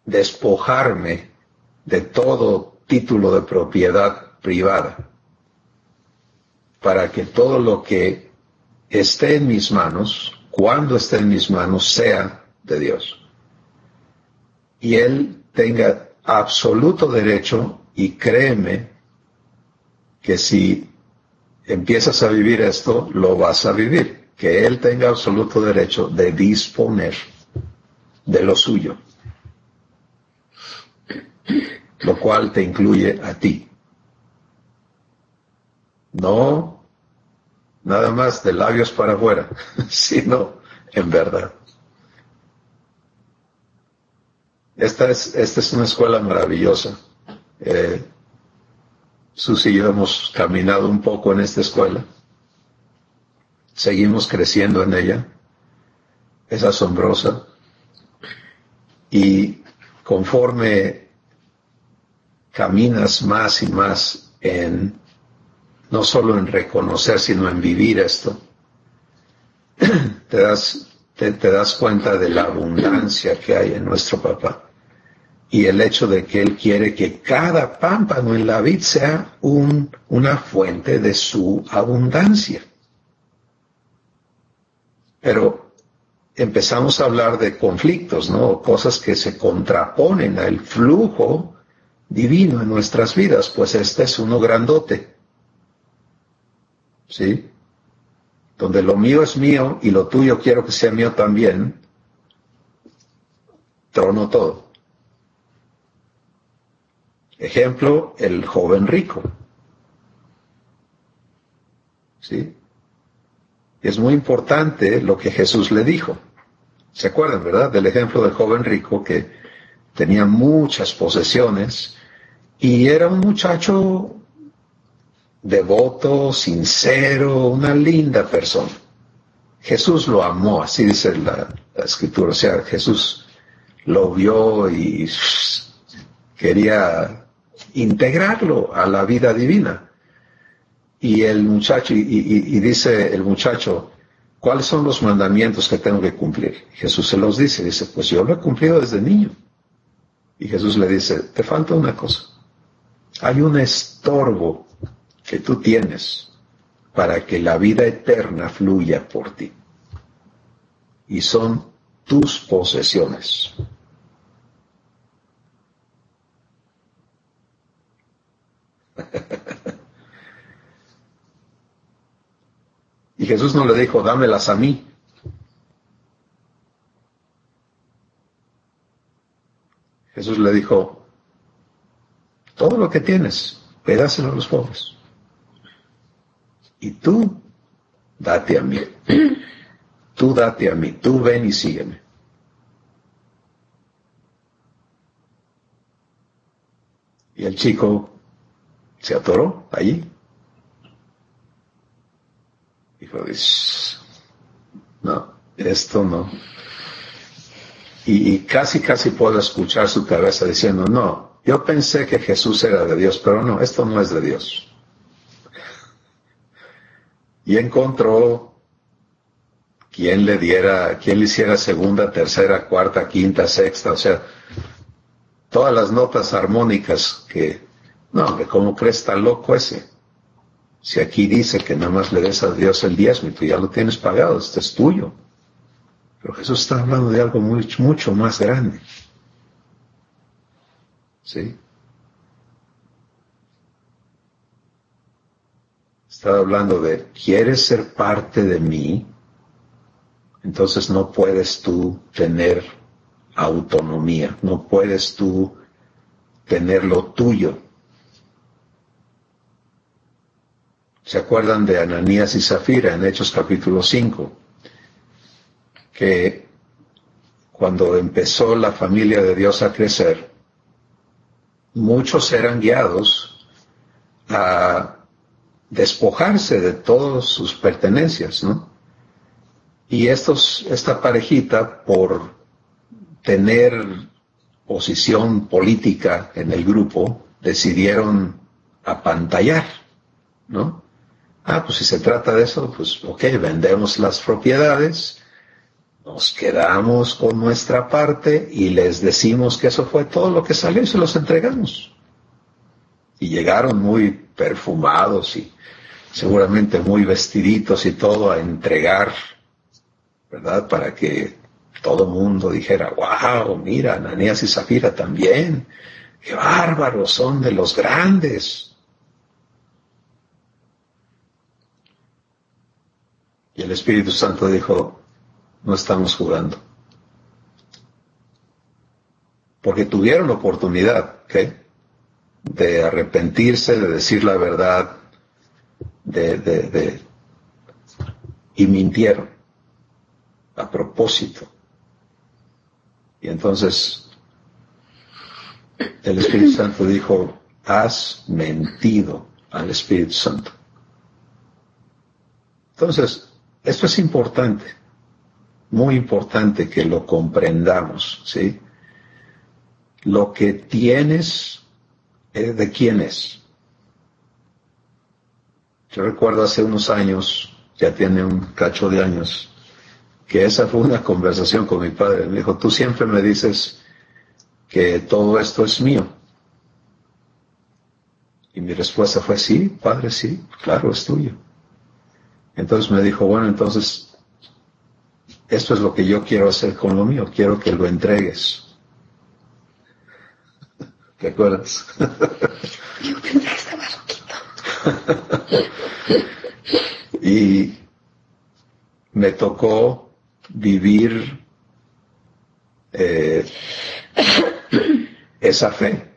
despojarme de todo título de propiedad privada para que todo lo que esté en mis manos, cuando esté en mis manos, sea de Dios. Y Él tenga absoluto derecho, y créeme que si empiezas a vivir esto, lo vas a vivir, que Él tenga absoluto derecho de disponer de lo suyo, lo cual te incluye a ti. No nada más de labios para afuera, sino en verdad. Esta es una escuela maravillosa. Susi y yo hemos caminado un poco en esta escuela. Seguimos creciendo en ella. Es asombrosa. Y conforme caminas más y más en, no solo en reconocer, sino en vivir esto, te das cuenta de la abundancia que hay en nuestro papá. Y el hecho de que Él quiere que cada pámpano en la vid sea una fuente de su abundancia. Pero empezamos a hablar de conflictos, ¿no? Cosas que se contraponen al flujo divino en nuestras vidas, pues este es uno grandote. ¿Sí? Donde lo mío es mío y lo tuyo quiero que sea mío también, trono todo. Ejemplo, el joven rico. ¿Sí? Es muy importante lo que Jesús le dijo. ¿Se acuerdan, verdad? Del ejemplo del joven rico que tenía muchas posesiones y era un muchacho devoto, sincero, una linda persona. Jesús lo amó, así dice la Escritura. O sea, Jesús lo vio y quería integrarlo a la vida divina. Y el muchacho, y dice el muchacho, ¿cuáles son los mandamientos que tengo que cumplir? Jesús se los dice, pues yo lo he cumplido desde niño. Y Jesús le dice, te falta una cosa. Hay un estorbo que tú tienes para que la vida eterna fluya por ti. Y son tus posesiones. Y Jesús no le dijo, dámelas a mí. Jesús le dijo, todo lo que tienes, dáselo a los pobres. Y tú, date a mí. Tú date a mí. Tú ven y sígueme. Y el chico se atoró allí. Dijo, no, esto no. Y casi puedo escuchar su cabeza diciendo, no, yo pensé que Jesús era de Dios, pero no, esto no es de Dios. Y encontró quien le hiciera segunda, tercera, cuarta, quinta, sexta, o sea, todas las notas armónicas que, no, hombre, ¿cómo crees tan loco ese? Si aquí dice que nada más le des a Dios el diezmo y tú ya lo tienes pagado, esto es tuyo. Pero Jesús está hablando de algo mucho más grande. ¿Sí? Está hablando de, ¿quieres ser parte de mí? Entonces no puedes tú tener autonomía, no puedes tú tener lo tuyo. ¿Se acuerdan de Ananías y Zafira en Hechos capítulo 5? Que cuando empezó la familia de Dios a crecer, muchos eran guiados a despojarse de todas sus pertenencias, ¿no? Y esta parejita, por tener posición política en el grupo, decidieron apantallar, ¿no? Pues si se trata de eso, pues ok, vendemos las propiedades, nos quedamos con nuestra parte y les decimos que eso fue todo lo que salió y se los entregamos. Y llegaron muy perfumados y seguramente muy vestiditos y todo a entregar, ¿verdad? Para que todo mundo dijera, wow, mira, Ananías y Zafira también, qué bárbaros, son de los grandes. Y el Espíritu Santo dijo, no estamos jugando. Porque tuvieron la oportunidad, ¿ok?, de arrepentirse, de decir la verdad, y mintieron a propósito. Y entonces el Espíritu Santo dijo, has mentido al Espíritu Santo. Entonces, esto es importante, muy importante que lo comprendamos, ¿sí? Lo que tienes, ¿de quién es? Yo recuerdo hace unos años, ya tiene un cacho de años, que esa fue una conversación con mi padre. Me dijo, tú siempre me dices que todo esto es mío. Y mi respuesta fue, sí, padre, sí, claro, es tuyo. Entonces me dijo, bueno, entonces, esto es lo que yo quiero hacer con lo mío, quiero que lo entregues. ¿Te acuerdas? Yo pensé que estaba loquito. Y me tocó vivir esa fe.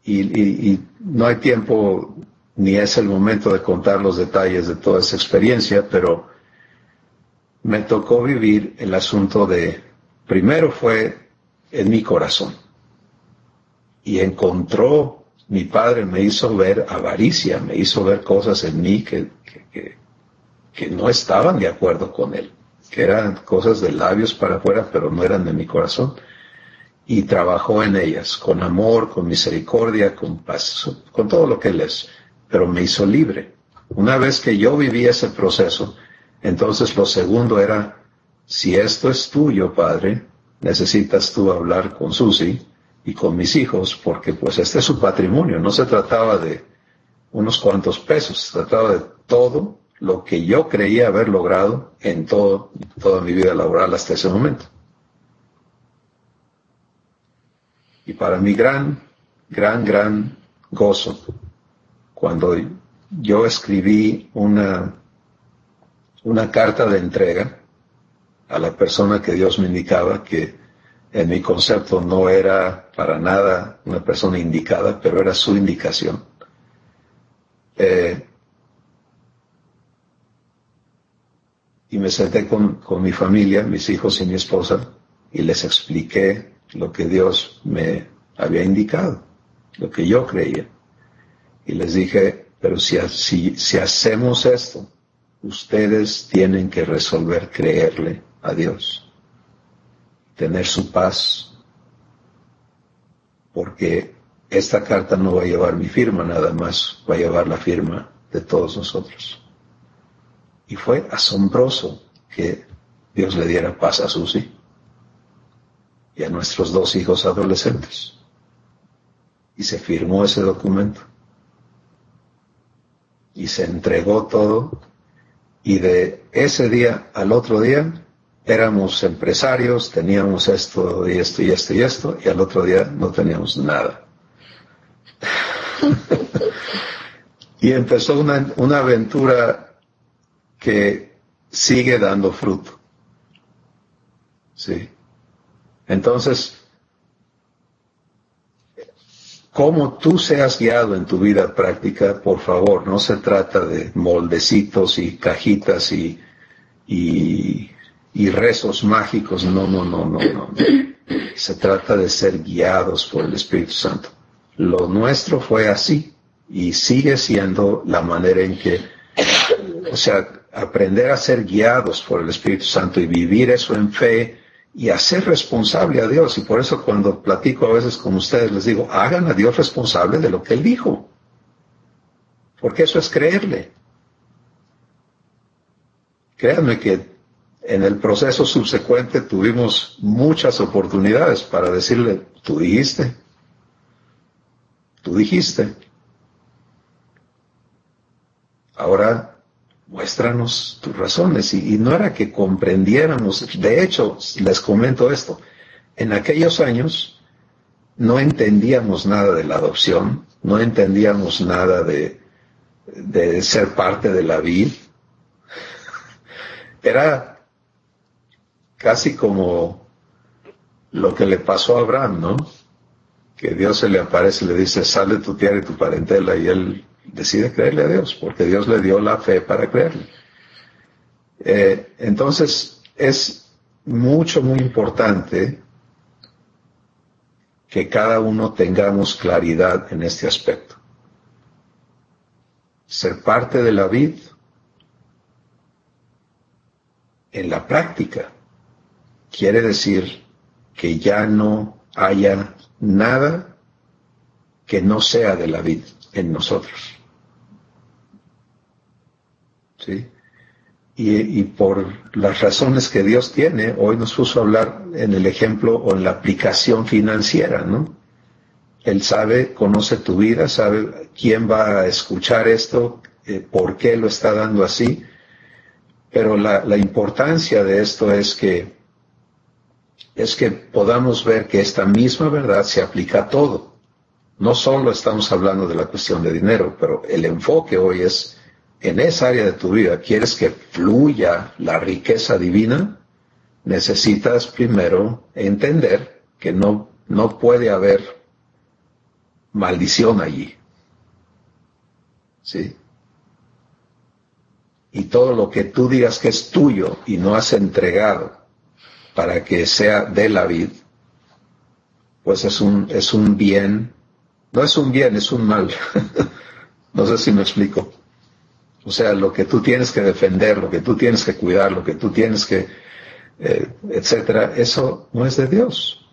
Y no hay tiempo ni es el momento de contar los detalles de toda esa experiencia, pero me tocó vivir el asunto de, primero fue en mi corazón. Y mi padre me hizo ver avaricia, me hizo ver cosas en mí que no estaban de acuerdo con él, que eran cosas de labios para afuera, pero no eran de mi corazón. Y trabajó en ellas, con amor, con misericordia, con paz, con todo lo que él es, pero me hizo libre. Una vez que yo viví ese proceso, entonces lo segundo era, si esto es tuyo, padre, necesitas tú hablar con Susi y con mis hijos, porque pues este es su patrimonio. No se trataba de unos cuantos pesos, se trataba de todo lo que yo creía haber logrado en toda mi vida laboral hasta ese momento. Y para mi gran gozo, cuando yo escribí una carta de entrega a la persona que Dios me indicaba, que en mi concepto no era para nada una persona indicada, pero era su indicación. Y me senté con mi familia, mis hijos y mi esposa, y les expliqué lo que Dios me había indicado, lo que yo creía. Y les dije, pero si hacemos esto, ustedes tienen que resolver creerle a Dios, tener su paz, porque esta carta no va a llevar mi firma nada más, va a llevar la firma de todos nosotros. Y fue asombroso que Dios le diera paz a Susi y a nuestros 2 hijos adolescentes. Y se firmó ese documento. Y se entregó todo. Y de ese día al otro día éramos empresarios, teníamos esto y esto y esto y esto, y al otro día no teníamos nada. Y empezó una aventura que sigue dando fruto. Sí. Entonces, como tú seas guiado en tu vida práctica, por favor, no se trata de moldecitos y cajitas y rezos mágicos, no. Se trata de ser guiados por el Espíritu Santo. Lo nuestro fue así y sigue siendo la manera en que, aprender a ser guiados por el Espíritu Santo y vivir eso en fe y hacer responsable a Dios. Y por eso cuando platico a veces con ustedes les digo, hagan a Dios responsable de lo que Él dijo. Porque eso es creerle. Créanme que en el proceso subsecuente tuvimos muchas oportunidades para decirle, tú dijiste, ahora muéstranos tus razones. Y no era que comprendiéramos, de hecho, les comento esto, en aquellos años no entendíamos nada de la adopción, no entendíamos nada de ser parte de la vid. Era casi como lo que le pasó a Abraham, ¿no? Que Dios se le aparece y le dice, sal de tu tierra y tu parentela, y él decide creerle a Dios, porque Dios le dio la fe para creerle. Entonces, es muy importante que cada uno tengamos claridad en este aspecto. Ser parte de la vid, en la práctica, quiere decir que ya no haya nada que no sea de la vid en nosotros. ¿Sí? Y por las razones que Dios tiene, hoy nos puso a hablar en el ejemplo o en la aplicación financiera, ¿no? Él sabe, conoce tu vida, sabe quién va a escuchar esto, por qué lo está dando así, pero la importancia de esto es que podamos ver que esta misma verdad se aplica a todo. No solo estamos hablando de la cuestión de dinero, pero el enfoque hoy es en esa área de tu vida. ¿Quieres que fluya la riqueza divina? Necesitas primero entender que no puede haber maldición allí. ¿Sí? Y todo lo que tú digas que es tuyo y no has entregado para que sea de la vid, pues es un bien. No es un bien, es un mal. No sé si me explico. O sea, lo que tú tienes que defender, lo que tú tienes que cuidar, lo que tú tienes que, etcétera, eso no es de Dios.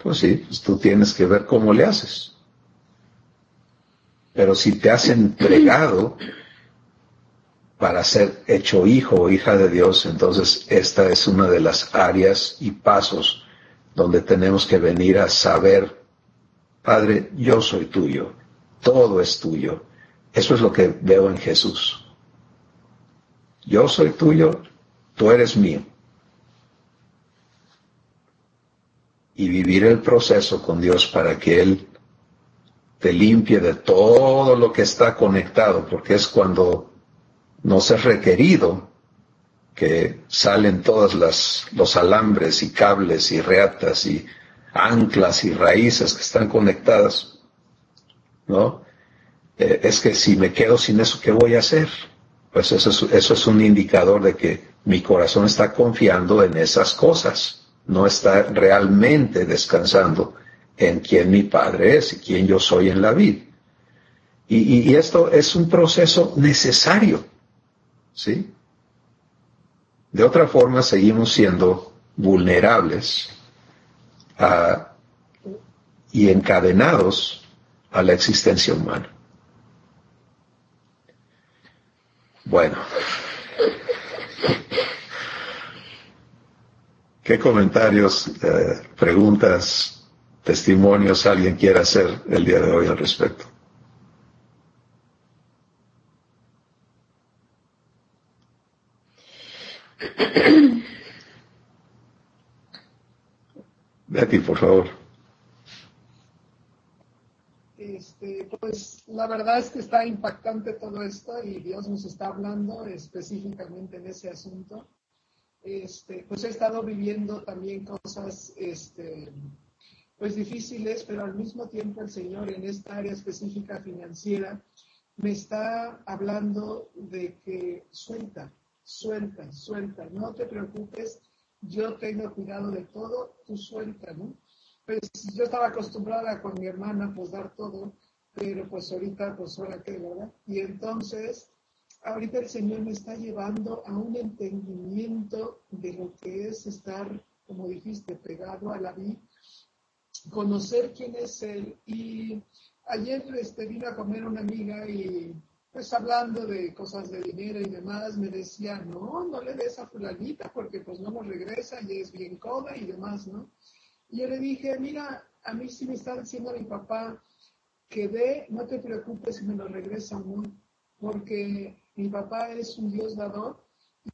Pues sí, pues tú tienes que ver cómo le haces. Pero si te has entregado para ser hecho hijo o hija de Dios, entonces esta es una de las áreas y pasos donde tenemos que venir a saber, Padre, yo soy tuyo, todo es tuyo. Eso es lo que veo en Jesús. Yo soy tuyo, tú eres mío. Y vivir el proceso con Dios para que Él te limpie de todo lo que está conectado, porque es cuando nos es requerido que salen todos los alambres y cables y reatas y anclas y raíces que están conectadas, ¿no? Es que si me quedo sin eso, ¿qué voy a hacer? Pues eso es un indicador de que mi corazón está confiando en esas cosas, no está realmente descansando en quién mi Padre es y quién yo soy en la vida. Y esto es un proceso necesario, ¿sí? De otra forma, seguimos siendo vulnerables y encadenados a la existencia humana. Bueno, ¿qué comentarios, preguntas, testimonios alguien quiera hacer el día de hoy al respecto? Betty, por favor. Pues la verdad es que está impactante todo esto y Dios nos está hablando específicamente en ese asunto. Pues he estado viviendo también cosas pues difíciles, pero al mismo tiempo el Señor en esta área específica financiera me está hablando de que suelta, no te preocupes, yo tengo cuidado de todo, tú suelta, ¿no? Pues yo estaba acostumbrada con mi hermana pues dar todo, pero pues ahorita pues ahora qué, ¿verdad? Y entonces ahorita el Señor me está llevando a un entendimiento de lo que es estar, como dijiste, pegado a la vida, conocer quién es Él. Y ayer vino a comer una amiga y pues hablando de cosas de dinero y demás, me decía, no le des a fulanita porque pues no nos regresa y es bien coda y demás, ¿no? Y yo le dije, mira, a mí sí me está diciendo mi papá que no te preocupes si me lo regresa, ¿no? Porque mi papá es un Dios dador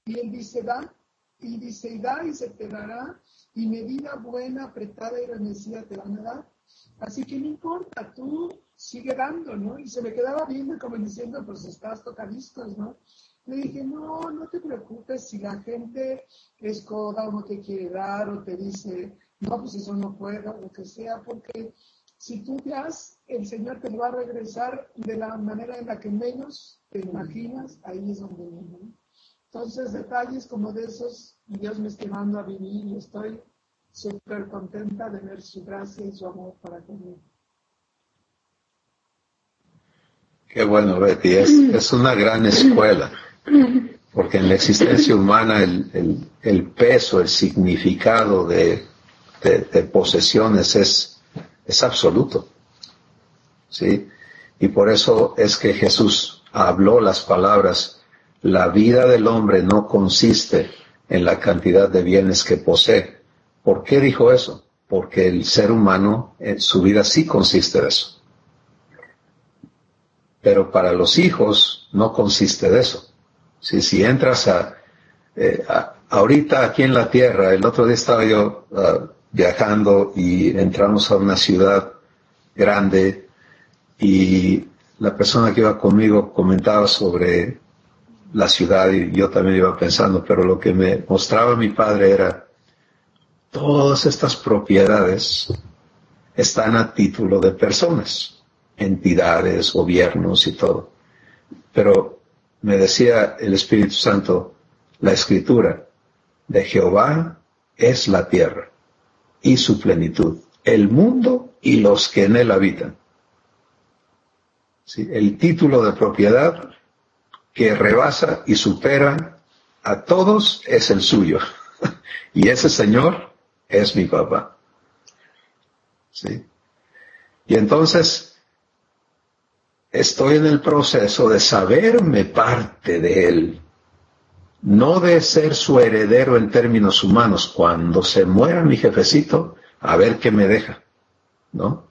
y él dice, da, y dice, y da y se te dará, y medida buena, apretada y remecida te van a dar. Así que no importa, tú sigue dando, ¿no? Y se me quedaba viendo como diciendo, pues estás tocadiscos, ¿no? Le dije, no te preocupes si la gente es coda o no te quiere dar o te dice, no, pues eso no puedo, lo que sea, porque si tú das, el Señor te va a regresar de la manera en la que menos te imaginas, ahí es donde viene, ¿no? Entonces, detalles como de esos, Dios me está llevando a vivir y estoy súper contenta de ver su gracia y su amor para conmigo. Qué bueno, Betty, es una gran escuela, porque en la existencia humana el peso, el significado de posesiones es absoluto, ¿sí? Y por eso es que Jesús habló las palabras, la vida del hombre no consiste en la cantidad de bienes que posee. ¿Por qué dijo eso? Porque el ser humano, su vida sí consiste de eso. Pero para los hijos no consiste de eso. Si entras ahorita aquí en la tierra, el otro día estaba yo viajando y entramos a una ciudad grande y la persona que iba conmigo comentaba sobre la ciudad y yo también iba pensando, pero lo que me mostraba mi padre era todas estas propiedades están a título de personas, entidades, gobiernos y todo. Pero me decía el Espíritu Santo, la Escritura, de Jehová es la tierra y su plenitud, el mundo y los que en él habitan. ¿Sí? El título de propiedad que rebasa y supera a todos es el suyo. Y ese Señor es mi papá. ¿Sí? Y entonces estoy en el proceso de saberme parte de Él, no de ser su heredero en términos humanos. Cuando se muera mi jefecito, a ver qué me deja, ¿no?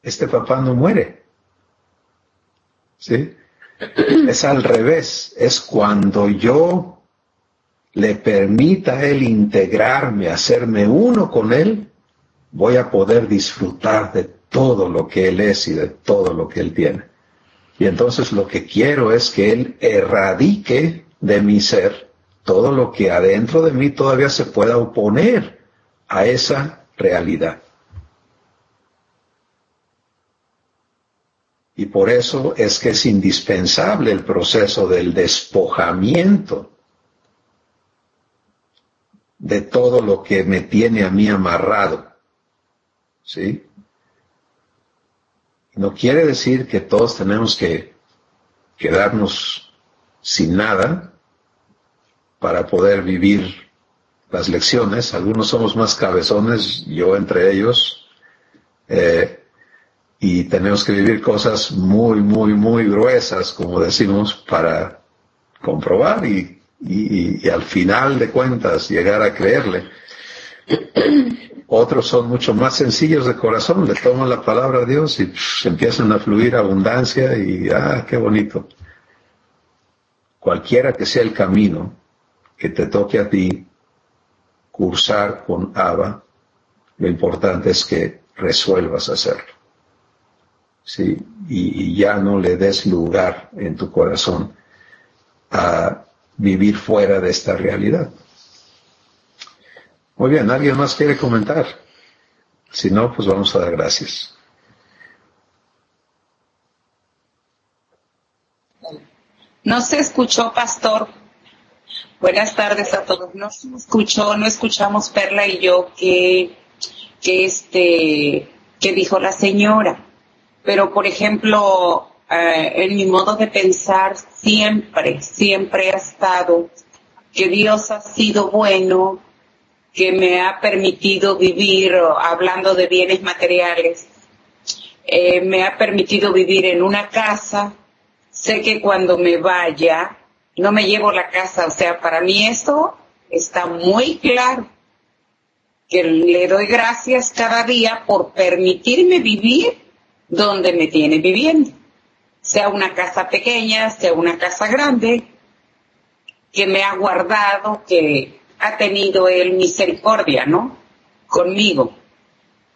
Este papá no muere, ¿sí? Es al revés, es cuando yo le permita a Él integrarme, hacerme uno con Él, voy a poder disfrutar de todo lo que Él es y de todo lo que Él tiene. Y entonces lo que quiero es que Él erradique de mi ser todo lo que adentro de mí todavía se pueda oponer a esa realidad. Y por eso es que es indispensable el proceso del despojamiento de todo lo que me tiene a mí amarrado, ¿sí? No quiere decir que todos tenemos que quedarnos sin nada para poder vivir las lecciones. Algunos somos más cabezones, yo entre ellos, y tenemos que vivir cosas muy, muy, muy gruesas, como decimos, para comprobar y al final de cuentas llegar a creerle. Otros son mucho más sencillos de corazón, le toman la palabra a Dios y empiezan a fluir abundancia y qué bonito. Cualquiera que sea el camino que te toque a ti cursar con Abba, lo importante es que resuelvas hacerlo. ¿Sí? Y ya no le des lugar en tu corazón a vivir fuera de esta realidad. Muy bien, ¿alguien más quiere comentar? Si no, pues vamos a dar gracias. No se escuchó, pastor. Buenas tardes a todos. No se escuchó, no escuchamos Perla y yo que dijo la señora. Pero, por ejemplo, en mi modo de pensar siempre ha estado que Dios ha sido bueno, que me ha permitido vivir, hablando de bienes materiales, me ha permitido vivir en una casa. Sé que cuando me vaya, no me llevo la casa. O sea, para mí eso está muy claro. Que le doy gracias cada día por permitirme vivir donde me tiene viviendo. Sea una casa pequeña, sea una casa grande, que me ha guardado, que ha tenido Él misericordia, ¿no? Conmigo.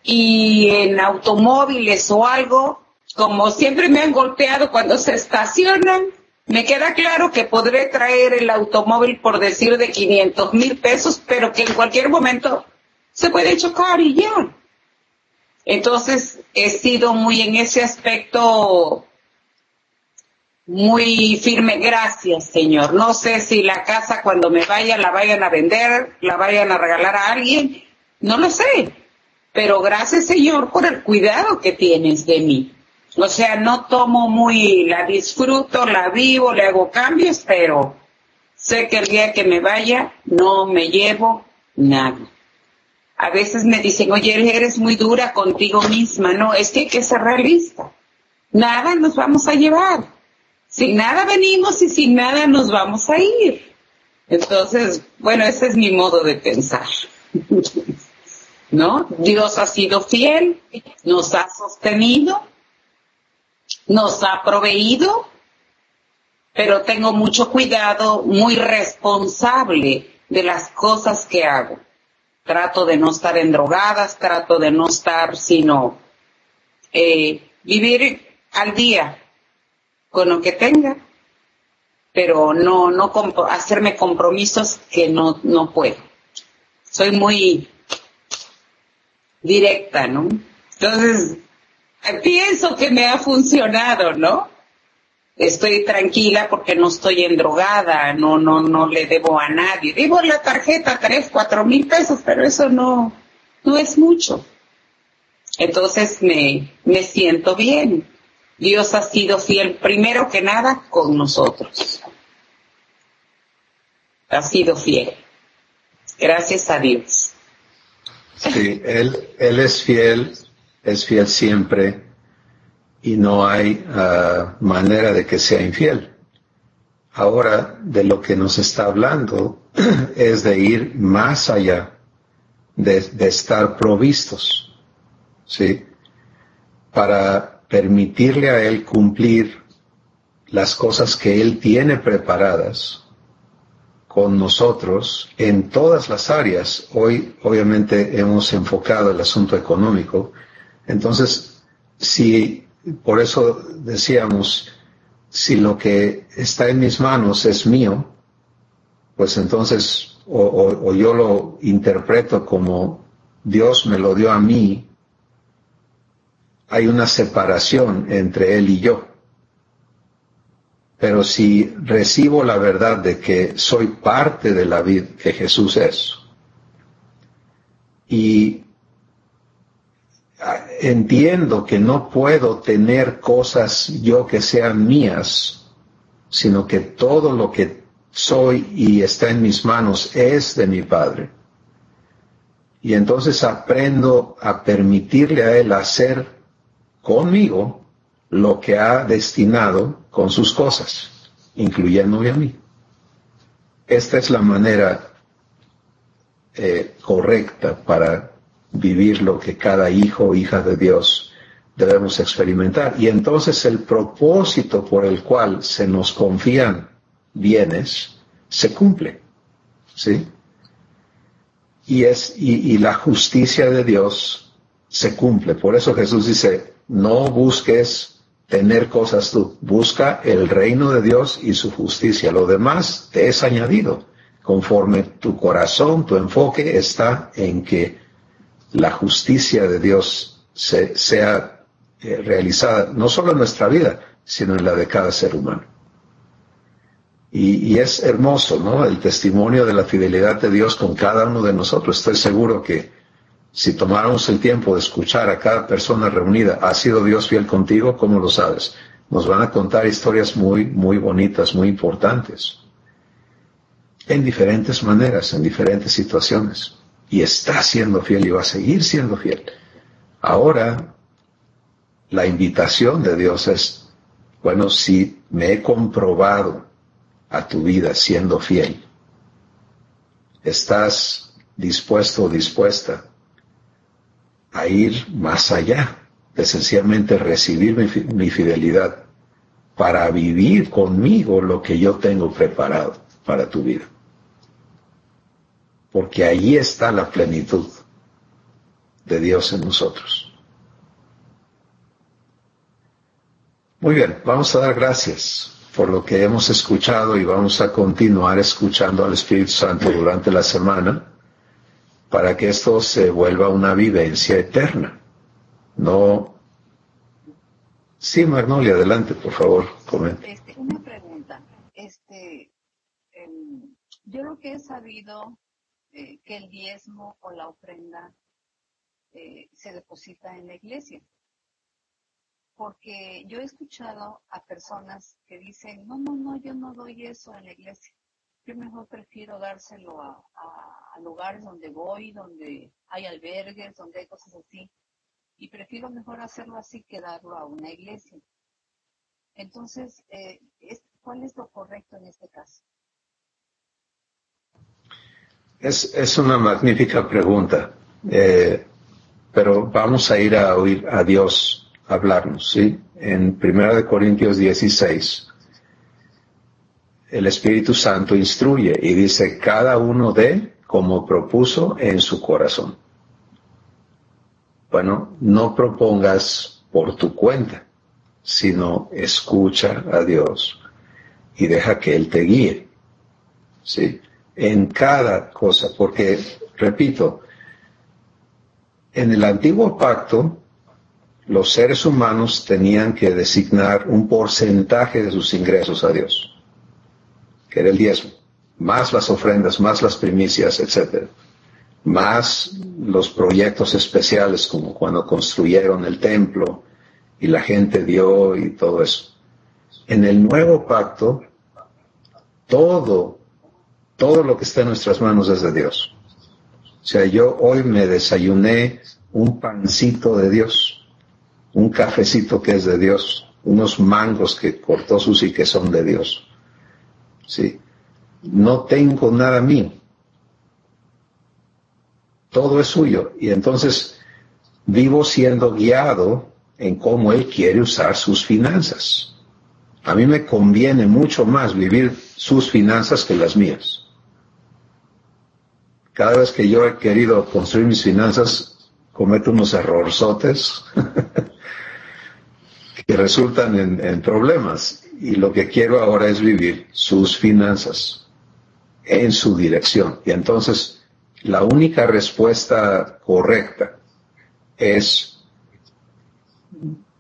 Y en automóviles o algo, como siempre me han golpeado cuando se estacionan, me queda claro que podré traer el automóvil, por decir, de 500,000 pesos, pero que en cualquier momento se puede chocar y ya. Entonces, he sido muy en ese aspecto muy firme. Gracias, Señor. No sé si la casa cuando me vaya la vayan a vender, la vayan a regalar a alguien, no lo sé. Pero gracias, Señor, por el cuidado que tienes de mí. O sea, no tomo la disfruto, la vivo, le hago cambios, pero sé que el día que me vaya no me llevo nada. A veces me dicen, oye, eres muy dura contigo misma. No, es que hay que ser realista. Nada nos vamos a llevar. Sin nada venimos y sin nada nos vamos a ir. Entonces, bueno, ese es mi modo de pensar. ¿No? Dios ha sido fiel, nos ha sostenido, nos ha proveído, pero tengo mucho cuidado, muy responsable de las cosas que hago. Trato de no estar en drogadas, trato de no estar, sino vivir al día con lo que tenga, pero no hacerme compromisos que no puedo. Soy muy directa, ¿no? Entonces, pienso que me ha funcionado, ¿no? Estoy tranquila porque no estoy endrogada, no le debo a nadie. Debo la tarjeta 3,000-4,000 pesos, pero eso no es mucho. Entonces me siento bien. Dios ha sido fiel, primero que nada, con nosotros. Ha sido fiel. Gracias a Dios. Sí, Él es fiel siempre. Y no hay manera de que sea infiel. Ahora, de lo que nos está hablando es de ir más allá, de estar provistos, ¿sí? Para permitirle a Él cumplir las cosas que Él tiene preparadas con nosotros en todas las áreas. Hoy, obviamente, hemos enfocado el asunto económico. Entonces, por eso decíamos, si lo que está en mis manos es mío, pues entonces, o yo lo interpreto como Dios me lo dio a mí, hay una separación entre Él y yo. Pero si recibo la verdad de que soy parte de la vida que Jesús es, y entiendo que no puedo tener cosas yo que sean mías, sino que todo lo que soy y está en mis manos es de mi Padre. Y entonces aprendo a permitirle a Él hacer conmigo lo que ha destinado con sus cosas, incluyéndome a mí. Esta es la manera correcta para vivir lo que cada hijo o hija de Dios debemos experimentar. Y entonces el propósito por el cual se nos confían bienes se cumple, ¿sí? Y la justicia de Dios se cumple. Por eso Jesús dice, no busques tener cosas tú, busca el reino de Dios y su justicia. Lo demás te es añadido, conforme tu corazón, tu enfoque está en que la justicia de Dios sea realizada, no solo en nuestra vida, sino en la de cada ser humano. Y es hermoso, ¿no? El testimonio de la fidelidad de Dios con cada uno de nosotros. Estoy seguro que si tomáramos el tiempo de escuchar a cada persona reunida, ¿ha sido Dios fiel contigo? ¿Cómo lo sabes? Nos van a contar historias muy, muy bonitas, muy importantes, en diferentes maneras, en diferentes situaciones. Y está siendo fiel y va a seguir siendo fiel. Ahora, la invitación de Dios es, bueno, si me he comprobado a tu vida siendo fiel, ¿estás dispuesto o dispuesta a ir más allá de sencillamente recibir mi fidelidad para vivir conmigo lo que yo tengo preparado para tu vida? Porque ahí está la plenitud de Dios en nosotros. Muy bien, vamos a dar gracias por lo que hemos escuchado y vamos a continuar escuchando al Espíritu Santo durante la semana para que esto se vuelva una vivencia eterna. No. Sí, Magnolia, adelante, por favor, comente. Una pregunta. Yo lo que he sabido que el diezmo o la ofrenda se deposita en la iglesia. Porque yo he escuchado a personas que dicen, no, yo no doy eso en la iglesia. Yo mejor prefiero dárselo a lugares donde voy, donde hay albergues, donde hay cosas así. Y prefiero mejor hacerlo así que darlo a una iglesia. Entonces, ¿cuál es lo correcto en este caso? Es una magnífica pregunta, pero vamos a ir a oír a Dios hablarnos, ¿sí? En 1 Corintios 16, el Espíritu Santo instruye y dice, cada uno dé como propuso en su corazón. Bueno, no propongas por tu cuenta, sino escucha a Dios y deja que Él te guíe, ¿sí? En cada cosa, porque, repito, en el antiguo pacto, los seres humanos tenían que designar un porcentaje de sus ingresos a Dios, que era el diezmo, más las ofrendas, más las primicias, etc., más los proyectos especiales como cuando construyeron el templo y la gente dio y todo eso. En el nuevo pacto, todo lo que está en nuestras manos es de Dios. O sea, yo hoy me desayuné un pancito de Dios, un cafecito que es de Dios, unos mangos que cortó Susi que son de Dios. ¿Sí? No tengo nada mío. Todo es suyo. Y entonces vivo siendo guiado en cómo Él quiere usar sus finanzas. A mí me conviene mucho más vivir sus finanzas que las mías. Cada vez que yo he querido construir mis finanzas, cometo unos errorzotes que resultan en problemas. Y lo que quiero ahora es vivir sus finanzas en su dirección. Y entonces, la única respuesta correcta es,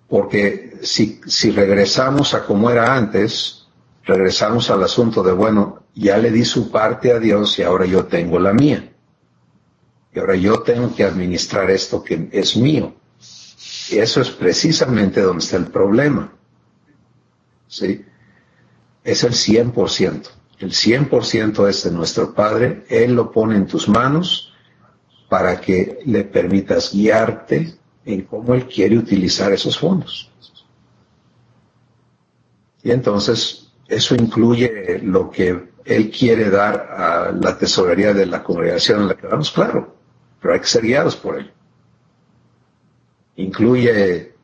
porque si regresamos a como era antes, regresamos al asunto de, bueno, ya le di su parte a Dios y ahora yo tengo la mía. Y ahora yo tengo que administrar esto que es mío. Y eso es precisamente donde está el problema. ¿Sí? Es el 100%. El 100% es de nuestro Padre. Él lo pone en tus manos para que le permitas guiarte en cómo Él quiere utilizar esos fondos. Y entonces, eso incluye lo que Él quiere dar a la tesorería de la congregación en la que vamos, claro, pero hay que ser guiados por Él. Incluye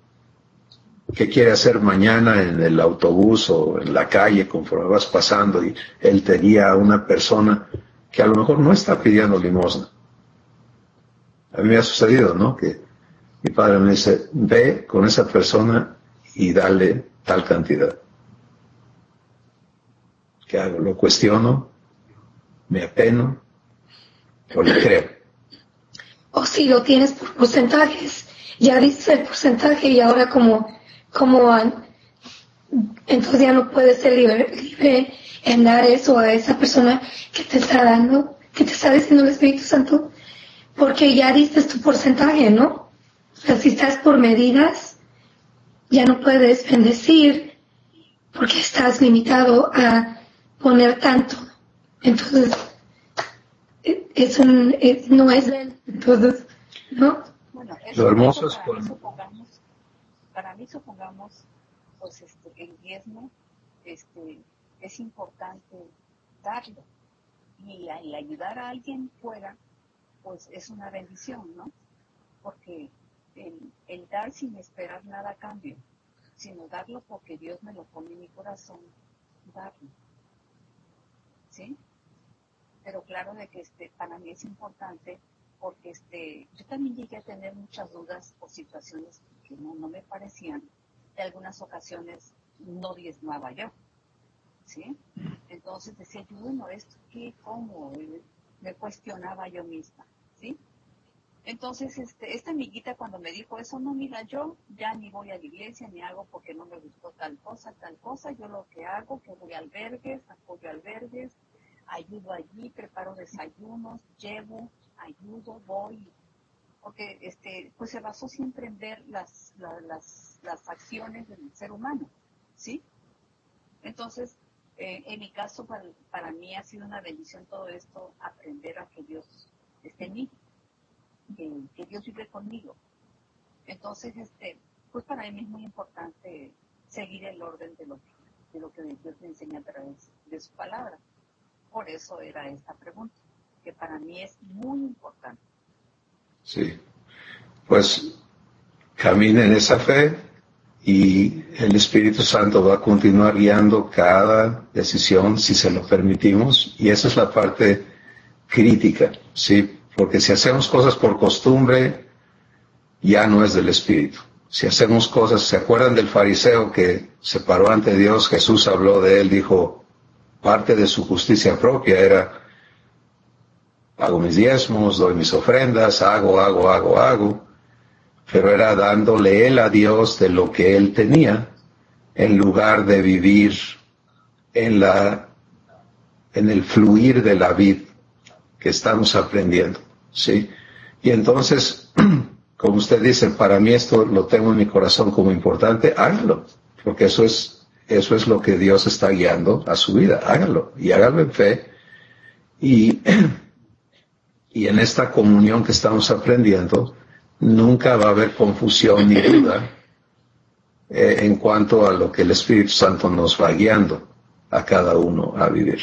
qué quiere hacer mañana en el autobús o en la calle conforme vas pasando y Él te guía a una persona que a lo mejor no está pidiendo limosna. A mí me ha sucedido, ¿no? Que mi padre me dice, ve con esa persona y dale tal cantidad. ¿Qué hago? Lo cuestiono, me apeno o le creo. O si lo tienes por porcentajes, ya dices el porcentaje y ahora entonces ya no puedes ser libre en dar eso a esa persona que te está dando, que te está diciendo el Espíritu Santo, porque ya diste tu porcentaje, ¿no? O sea, si estás por medidas, ya no puedes bendecir porque estás limitado a poner tanto. Entonces, no es él. Entonces, ¿no? Bueno, Lo hermoso es para mí, supongamos, pues el diezmo es importante darlo. Y al ayudar a alguien fuera, pues es una bendición, ¿no? Porque el dar sin esperar nada a cambio, sino darlo porque Dios me lo pone en mi corazón, darlo. ¿Sí? Pero claro de que para mí es importante porque yo también llegué a tener muchas dudas o situaciones que no me parecían. En algunas ocasiones no diezmaba yo, ¿sí? Entonces decía yo, bueno, ¿esto qué? ¿Cómo? Me cuestionaba yo misma, ¿sí? Entonces, esta amiguita cuando me dijo eso, no, mira, yo ya ni voy a la iglesia, ni hago porque no me gustó tal cosa, yo lo que hago, que voy a albergues, apoyo albergues, ayudo allí, preparo desayunos, llevo, ayudo, voy, porque pues se basó siempre en ver las acciones del ser humano, ¿sí? Entonces, en mi caso, para mí ha sido una bendición todo esto, aprender a que Dios esté en mí, que Dios vive conmigo. Entonces, pues para mí es muy importante seguir el orden de lo que Dios me enseña a través de su palabra. Por eso era esta pregunta, que para mí es muy importante. Sí, pues camina en esa fe y el Espíritu Santo va a continuar guiando cada decisión si se lo permitimos, y esa es la parte crítica, ¿sí? Porque si hacemos cosas por costumbre, ya no es del Espíritu. Si hacemos cosas, ¿se acuerdan del fariseo que se paró ante Dios? Jesús habló de él, dijo, parte de su justicia propia era, hago mis diezmos, doy mis ofrendas, hago, pero era dándole él a Dios de lo que él tenía, en lugar de vivir en el fluir de la vida que estamos aprendiendo, ¿sí? Y entonces, como usted dice, para mí esto lo tengo en mi corazón como importante, hágalo, porque eso es lo que Dios está guiando a su vida, hágalo, y hágalo en fe, y en esta comunión que estamos aprendiendo, nunca va a haber confusión ni duda en cuanto a lo que el Espíritu Santo nos va guiando a cada uno a vivir.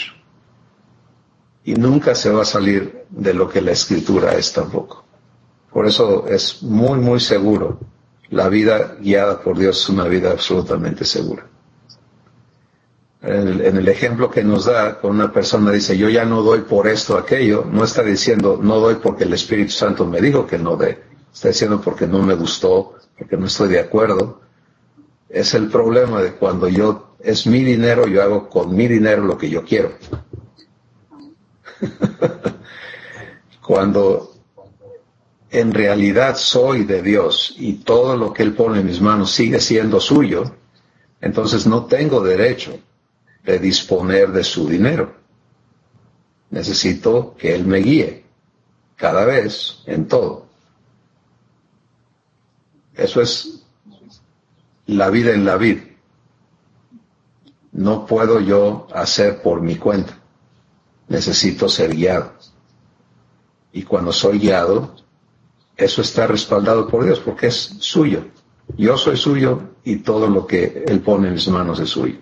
Y nunca se va a salir de lo que la Escritura es tampoco. Por eso es muy, muy seguro. La vida guiada por Dios es una vida absolutamente segura. En el ejemplo que nos da, cuando una persona dice, yo ya no doy por esto o aquello, no está diciendo, no doy porque el Espíritu Santo me dijo que no dé. Está diciendo porque no me gustó, porque no estoy de acuerdo. Es el problema de cuando es mi dinero, yo hago con mi dinero lo que yo quiero. Cuando en realidad soy de Dios y todo lo que Él pone en mis manos sigue siendo suyo, entonces no tengo derecho de disponer de su dinero. Necesito que Él me guíe cada vez en todo. Eso es la vida en la vida. No puedo yo hacer por mi cuenta. Necesito ser guiado. Y cuando soy guiado, eso está respaldado por Dios, porque es suyo. Yo soy suyo y todo lo que Él pone en mis manos es suyo.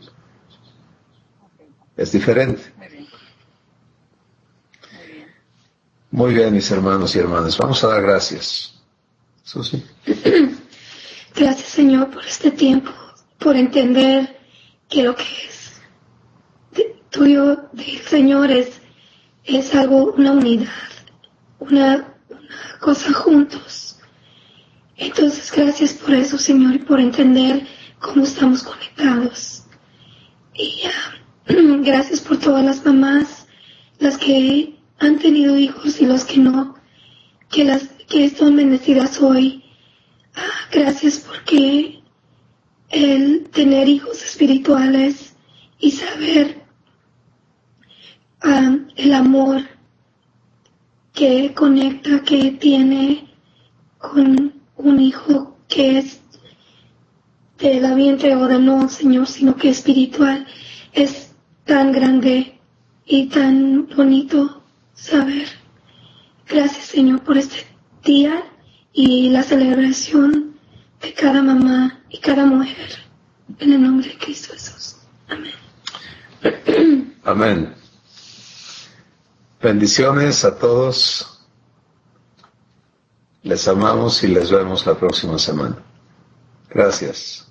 Es diferente. Muy bien, mis hermanos y hermanas. Vamos a dar gracias. Susi. Gracias, Señor, por este tiempo, por entender que lo que es tuyo del Señor es algo, una unidad, una cosa juntos. Entonces, gracias por eso, Señor, y por entender cómo estamos conectados. Y gracias por todas las mamás, las que han tenido hijos y los que no, que están bendecidas hoy. Gracias porque el tener hijos espirituales y saber el amor que conecta, que tiene con un hijo que es de la vientre o de no, Señor, sino que espiritual, es tan grande y tan bonito saber. Gracias, Señor, por este día y la celebración de cada mamá y cada mujer. En el nombre de Cristo Jesús. Amén. Amén. Bendiciones a todos. Les amamos y les vemos la próxima semana. Gracias.